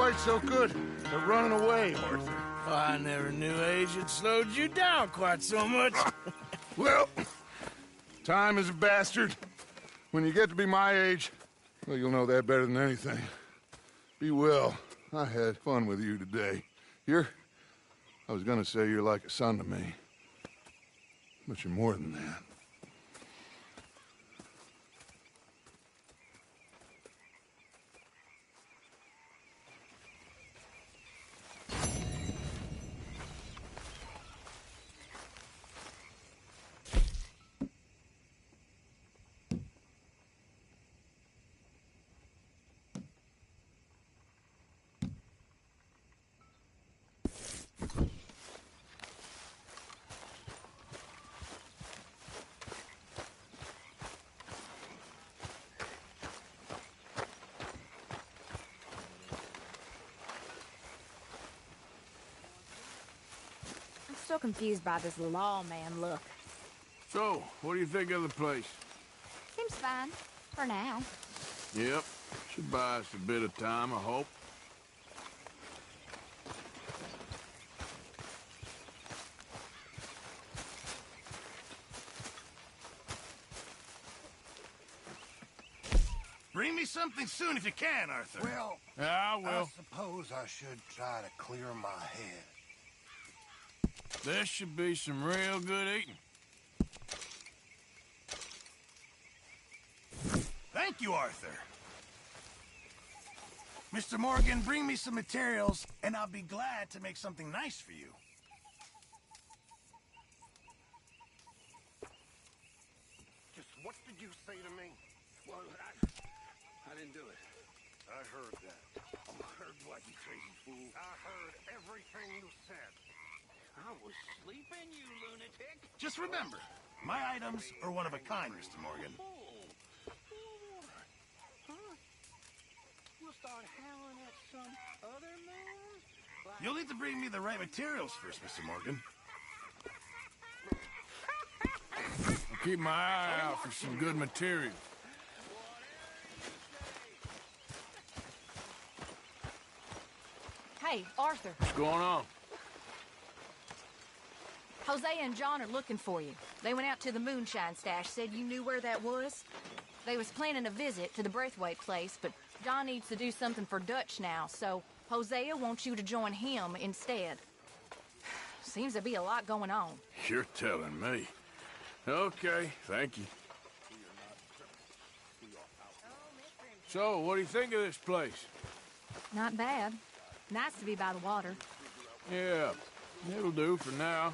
quite so good at running away, Arthur. Oh, I never knew age had slowed you down quite so much. Well, time is a bastard. When you get to be my age, well, you'll know that better than anything. Be well. I had fun with you today. I was gonna say you're like a son to me. But you're more than that. Still confused by this lawman look. So, what do you think of the place? Seems fine. For now. Yep. Should buy us a bit of time, I hope. Bring me something soon if you can, Arthur. Well, yeah, I will. I suppose I should try to clear my head. There should be some real good eating. Thank you, Arthur. Mr. Morgan, bring me some materials, and I'll be glad to make something nice for you. Just what did you say to me? Well, I didn't do it. I heard that. Heard what, you crazy fool? I heard everything you said. I was sleeping, you lunatic. Just remember, my items are one of a kind, Mr. Morgan. We'll start howling at some other moon? You'll need to bring me the right materials first, Mr. Morgan. I'll keep my eye out for some good material. Hey, Arthur. What's going on? Hosea and John are looking for you. They went out to the moonshine stash, said you knew where that was. They was planning a visit to the Braithwaite place, but John needs to do something for Dutch now, so Hosea wants you to join him instead. Seems to be a lot going on. You're telling me. Okay, thank you. So, what do you think of this place? Not bad. Nice to be by the water. Yeah, it'll do for now.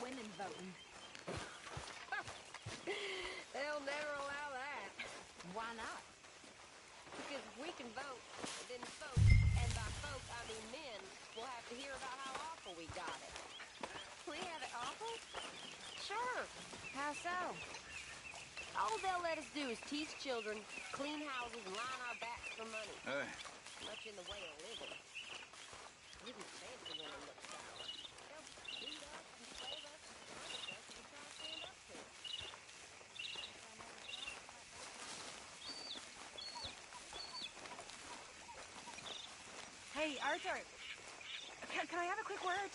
Women voting. They'll never allow that. Why not? Because if we can vote, then folks, and by folks I mean men, will have to hear about how awful we got it. We have it awful? Sure. How so? All they'll let us do is teach children, clean houses, and line our backs for money. Much in the way of living. Even fancy women look sour. They'll beat us and slave us and punish us if we try to stand up to it. Hey, Arthur. Can I have a quick word?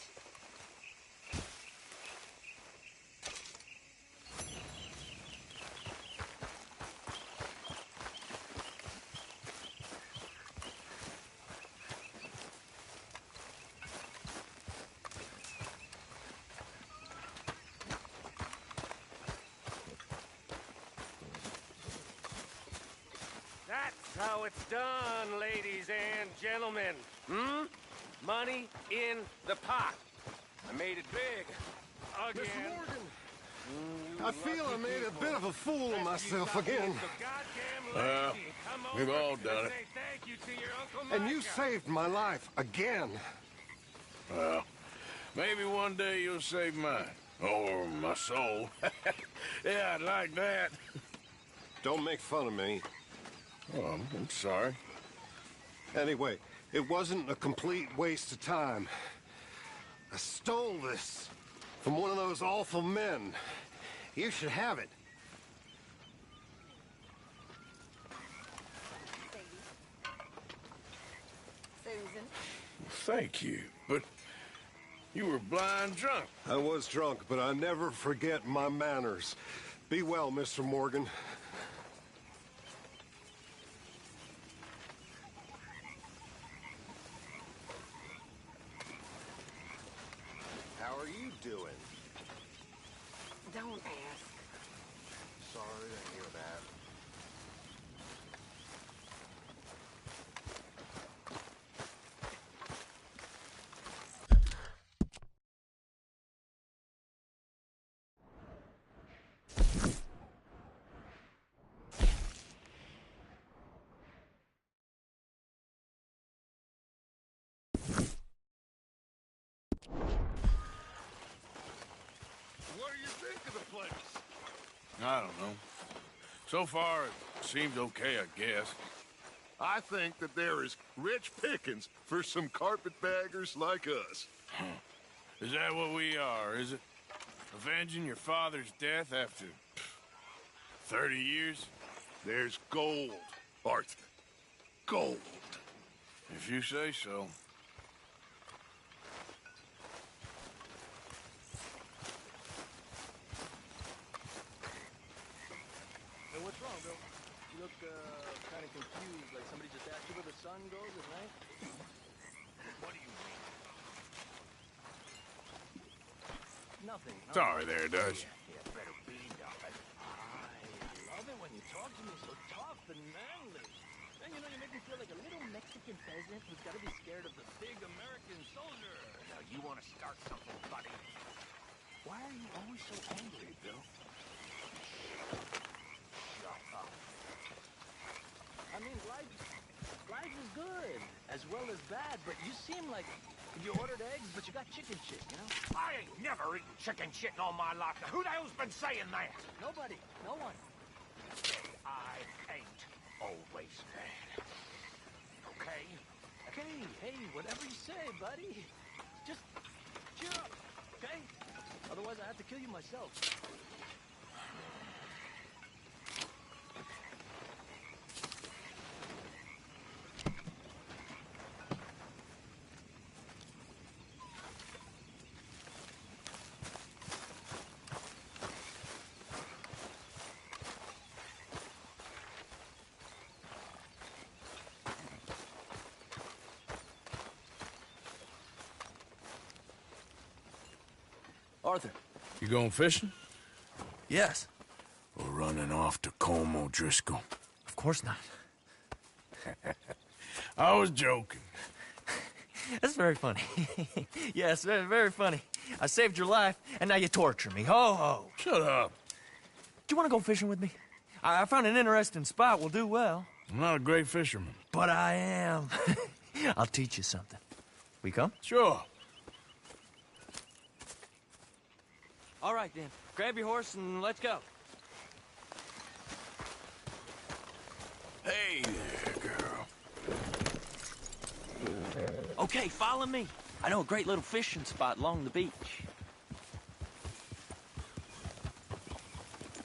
how it's done, ladies and gentlemen. Money in the pot. I made it big. Again. Mr. Morgan, I feel I made a bit of a fool of myself again. Well, we've all done it. And you saved my life again. Well, maybe one day you'll save mine. Or my soul. Yeah, I'd like that. Don't make fun of me. Oh, I'm sorry. Anyway, it wasn't a complete waste of time. I stole this from one of those awful men. You should have it. Susan. Thank you, but you were blind drunk. I was drunk, but I never forget my manners. Be well, Mr. Morgan. How are you doing? Don't ask. Sorry to hear that. What do you think of the place? I don't know. So far, it seems okay, I guess. I think that there is rich pickings for some carpetbaggers like us. Is that what we are, is it? Avenging your father's death after 30 years? There's gold, Arthur. Gold. If you say so. Hey, what's wrong, Bill? You look, kind of confused, like somebody just asked you where the sun goes at night? What do you mean? Nothing. Sorry there, Dutch. Yeah, better be, darling. I love it when you talk to me so tough and manly. And you know, you make me feel like a little Mexican peasant who's got to be scared of the big American soldier. Now, you want to start something, buddy? Why are you always so angry, Bill? Shut up. I mean, life is good, as well as bad, but you seem like you ordered eggs, but you got chicken shit, you know? I ain't never eaten chicken shit in all my life. Now, who the hell's been saying that? Nobody. No one. I ain't always bad. Okay? Hey, whatever you say, buddy. Just cheer up, okay? Otherwise, I have to kill you myself. Arthur. You going fishing? Yes. Or running off to Colm O'Driscoll? Of course not. I was joking. That's very funny. Yes, very, very funny. I saved your life, and now you torture me. Ho, ho. Shut up. Do you want to go fishing with me? I found an interesting spot. We'll do well. I'm not a great fisherman. But I am. I'll teach you something. We come? Sure. All right, then. Grab your horse and let's go. Hey there, girl. Okay, follow me. I know a great little fishing spot along the beach.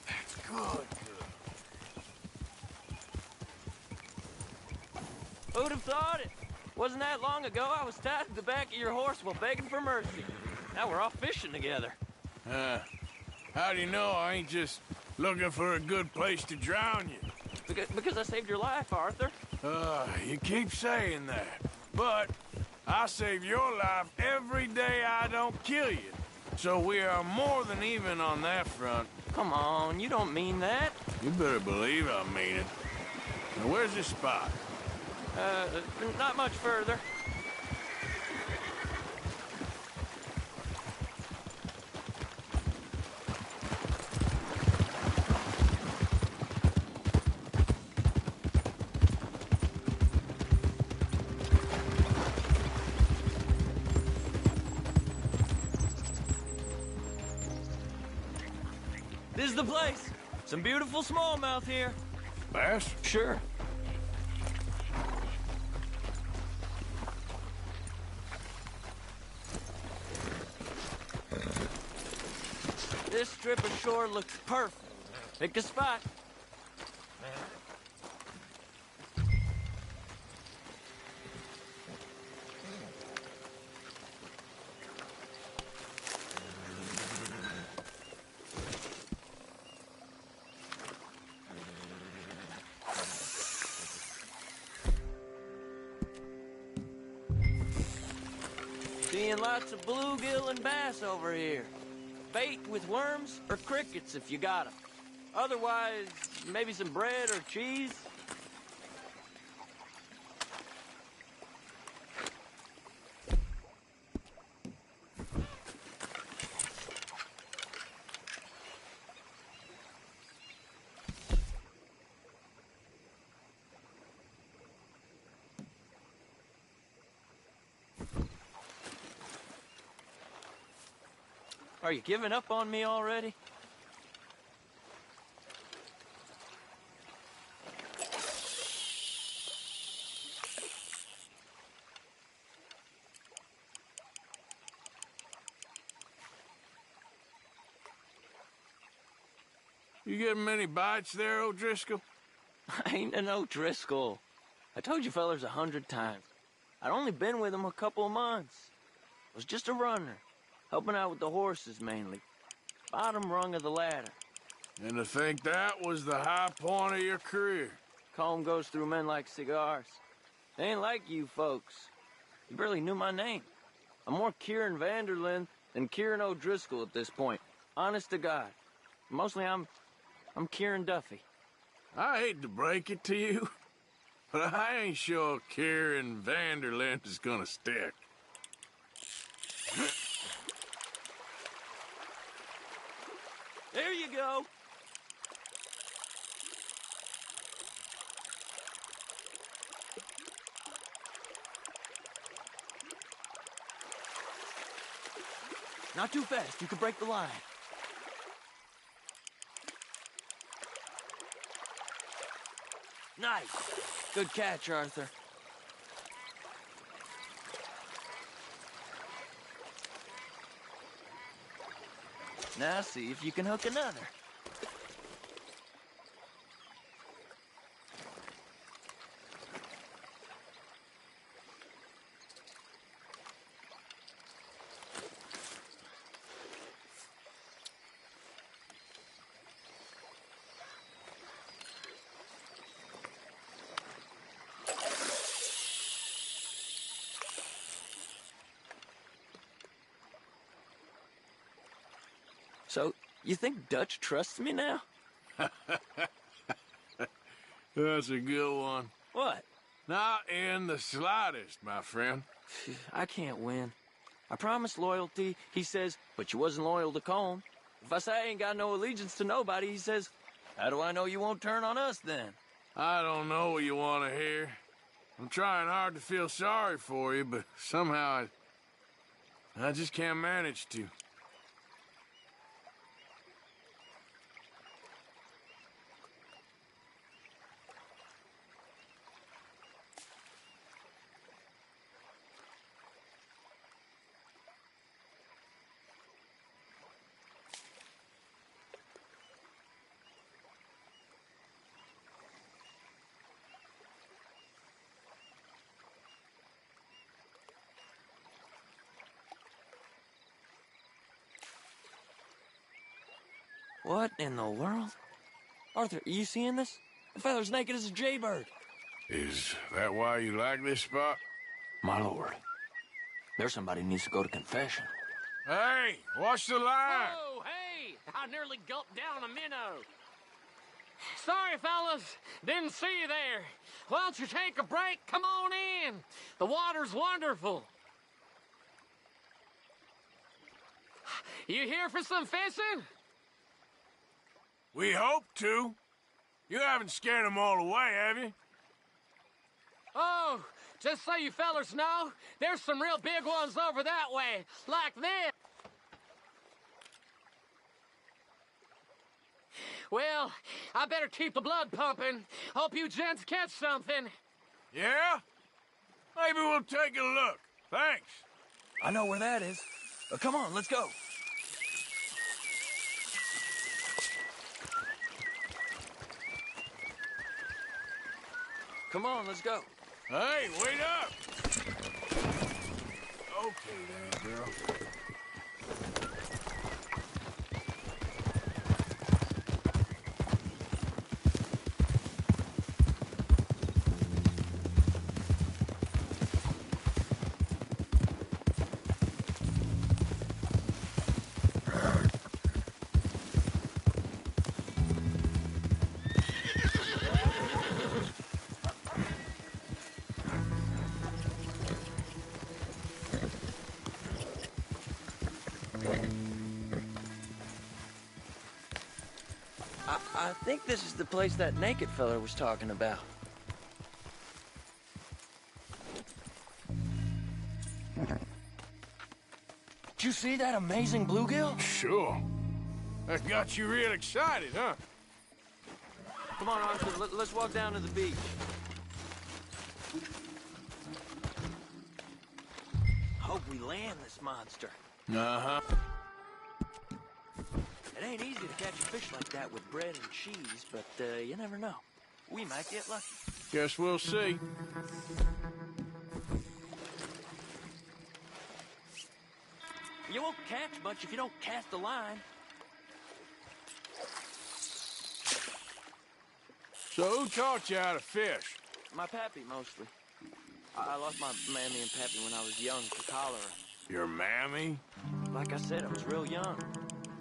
That's good. Who'd have thought it? Wasn't that long ago I was tied to the back of your horse while begging for mercy. Now we're off fishing together. How do you know I ain't just looking for a good place to drown you? Because I saved your life, Arthur. You keep saying that. But I save your life every day I don't kill you. So we are more than even on that front. Come on, you don't mean that. You better believe I mean it. Now, where's this spot? Not much further. This is the place. Some beautiful smallmouth here. Bass? Sure. This strip of shore looks perfect. Pick a spot. Seeing lots of bluegill and bass over here. Bait with worms or crickets if you got 'em. Otherwise, maybe some bread or cheese. Are you giving up on me already? You getting many bites there, O'Driscoll? I ain't an O'Driscoll. I told you fellers 100 times. I'd only been with him a couple of months. I was just a runner, helping out with the horses mainly. Bottom rung of the ladder. And to think that was the high point of your career. Comb goes through men like cigars. They ain't like you folks. You barely knew my name. I'm more Kieran Vanderlyn than Kieran O'Driscoll at this point. Honest to God. Mostly I'm Kieran Duffy. I hate to break it to you, but I ain't sure Kieran Vanderlyn is gonna stick. There you go. Not too fast. You could break the line. Nice. Good catch, Arthur. Now see if you can hook another. So, you think Dutch trusts me now? That's a good one. What? Not in the slightest, my friend. I can't win. I promised loyalty, he says, but you wasn't loyal to Combe. If I say I ain't got no allegiance to nobody, he says, how do I know you won't turn on us then? I don't know what you want to hear. I'm trying hard to feel sorry for you, but somehow I just can't manage to. What in the world? Arthur, are you seeing this? The feller's naked as a jaybird. Is that why you like this spot? My lord, there's somebody who needs to go to confession. Hey, watch the line! Whoa, hey! I nearly gulped down a minnow. Sorry, fellas. Didn't see you there. Why don't you take a break? Come on in. The water's wonderful. You here for some fishing? We hope to. You haven't scared them all away, have you? Oh, just so you fellas know, there's some real big ones over that way, like this. Well, I better keep the blood pumping. Hope you gents catch something. Yeah? Maybe we'll take a look. Thanks. I know where that is. Come on, let's go. Come on, let's go. Hey, wait up! Okay then, girl. I think this is the place that naked fella was talking about. Did you see that amazing bluegill? Sure. That got you real excited, huh? Come on, Arthur, let's walk down to the beach. Hope we land this monster. Uh-huh. It ain't easy to catch a fish like that with bread and cheese, but you never know. We might get lucky. Guess we'll see. You won't catch much if you don't cast a line. So who taught you how to fish? My pappy, mostly. I lost my mammy and pappy when I was young to cholera. Your mammy? Like I said, I was real young.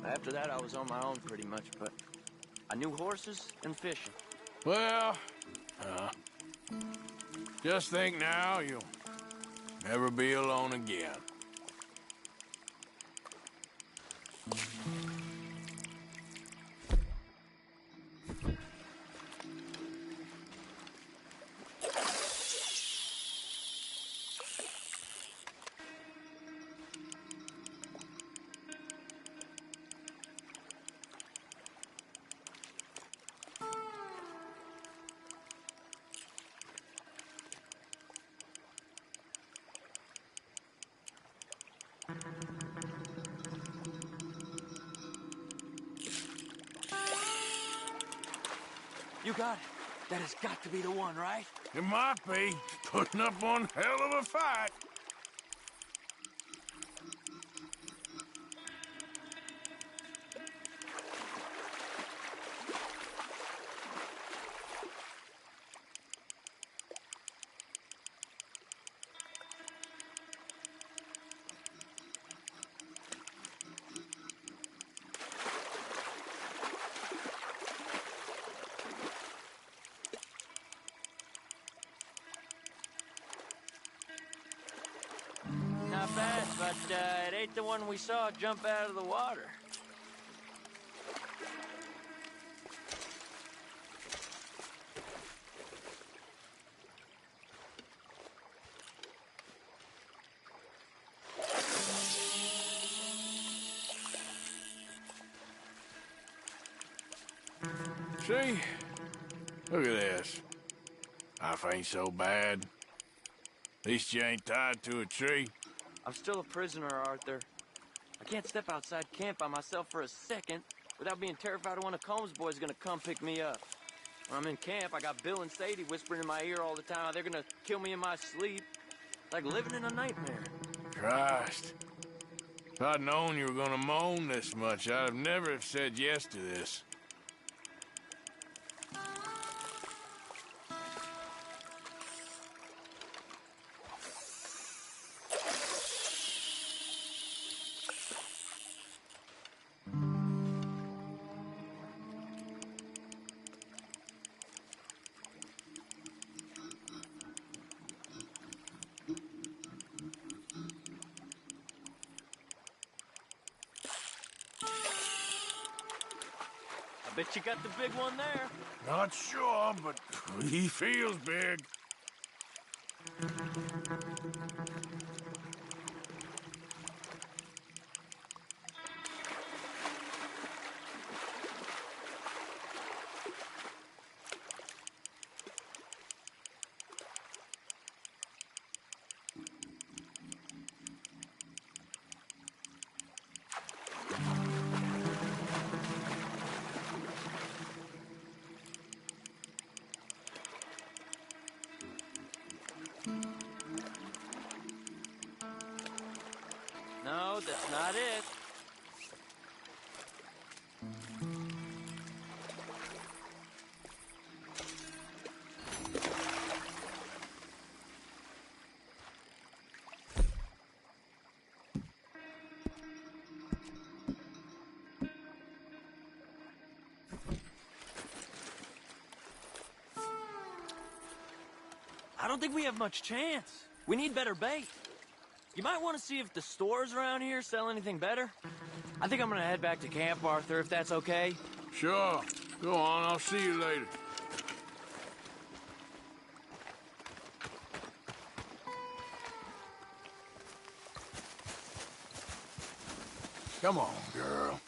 After that, I was on my own pretty much, but I knew horses and fishing. Well, just think now you'll never be alone again. You got it. That has got to be the one, right? It might be. Putting up one hell of a fight. Not bad, but it ain't the one we saw jump out of the water. See? Look at this. Life ain't so bad. At least you ain't tied to a tree. I'm still a prisoner, Arthur. I can't step outside camp by myself for a second without being terrified of one of Combs' boys gonna come pick me up. When I'm in camp, I got Bill and Sadie whispering in my ear all the time. They're gonna kill me in my sleep. Like living in a nightmare. Christ. If I'd known you were gonna moan this much, I'd have never have said yes to this. Bet you got the big one there. Not sure, but he feels big. No, that's not it. I don't think we have much chance. We need better bait. You might want to see if the stores around here sell anything better. I think I'm gonna head back to camp, Arthur, if that's okay. Sure. Go on, I'll see you later. Come on, girl.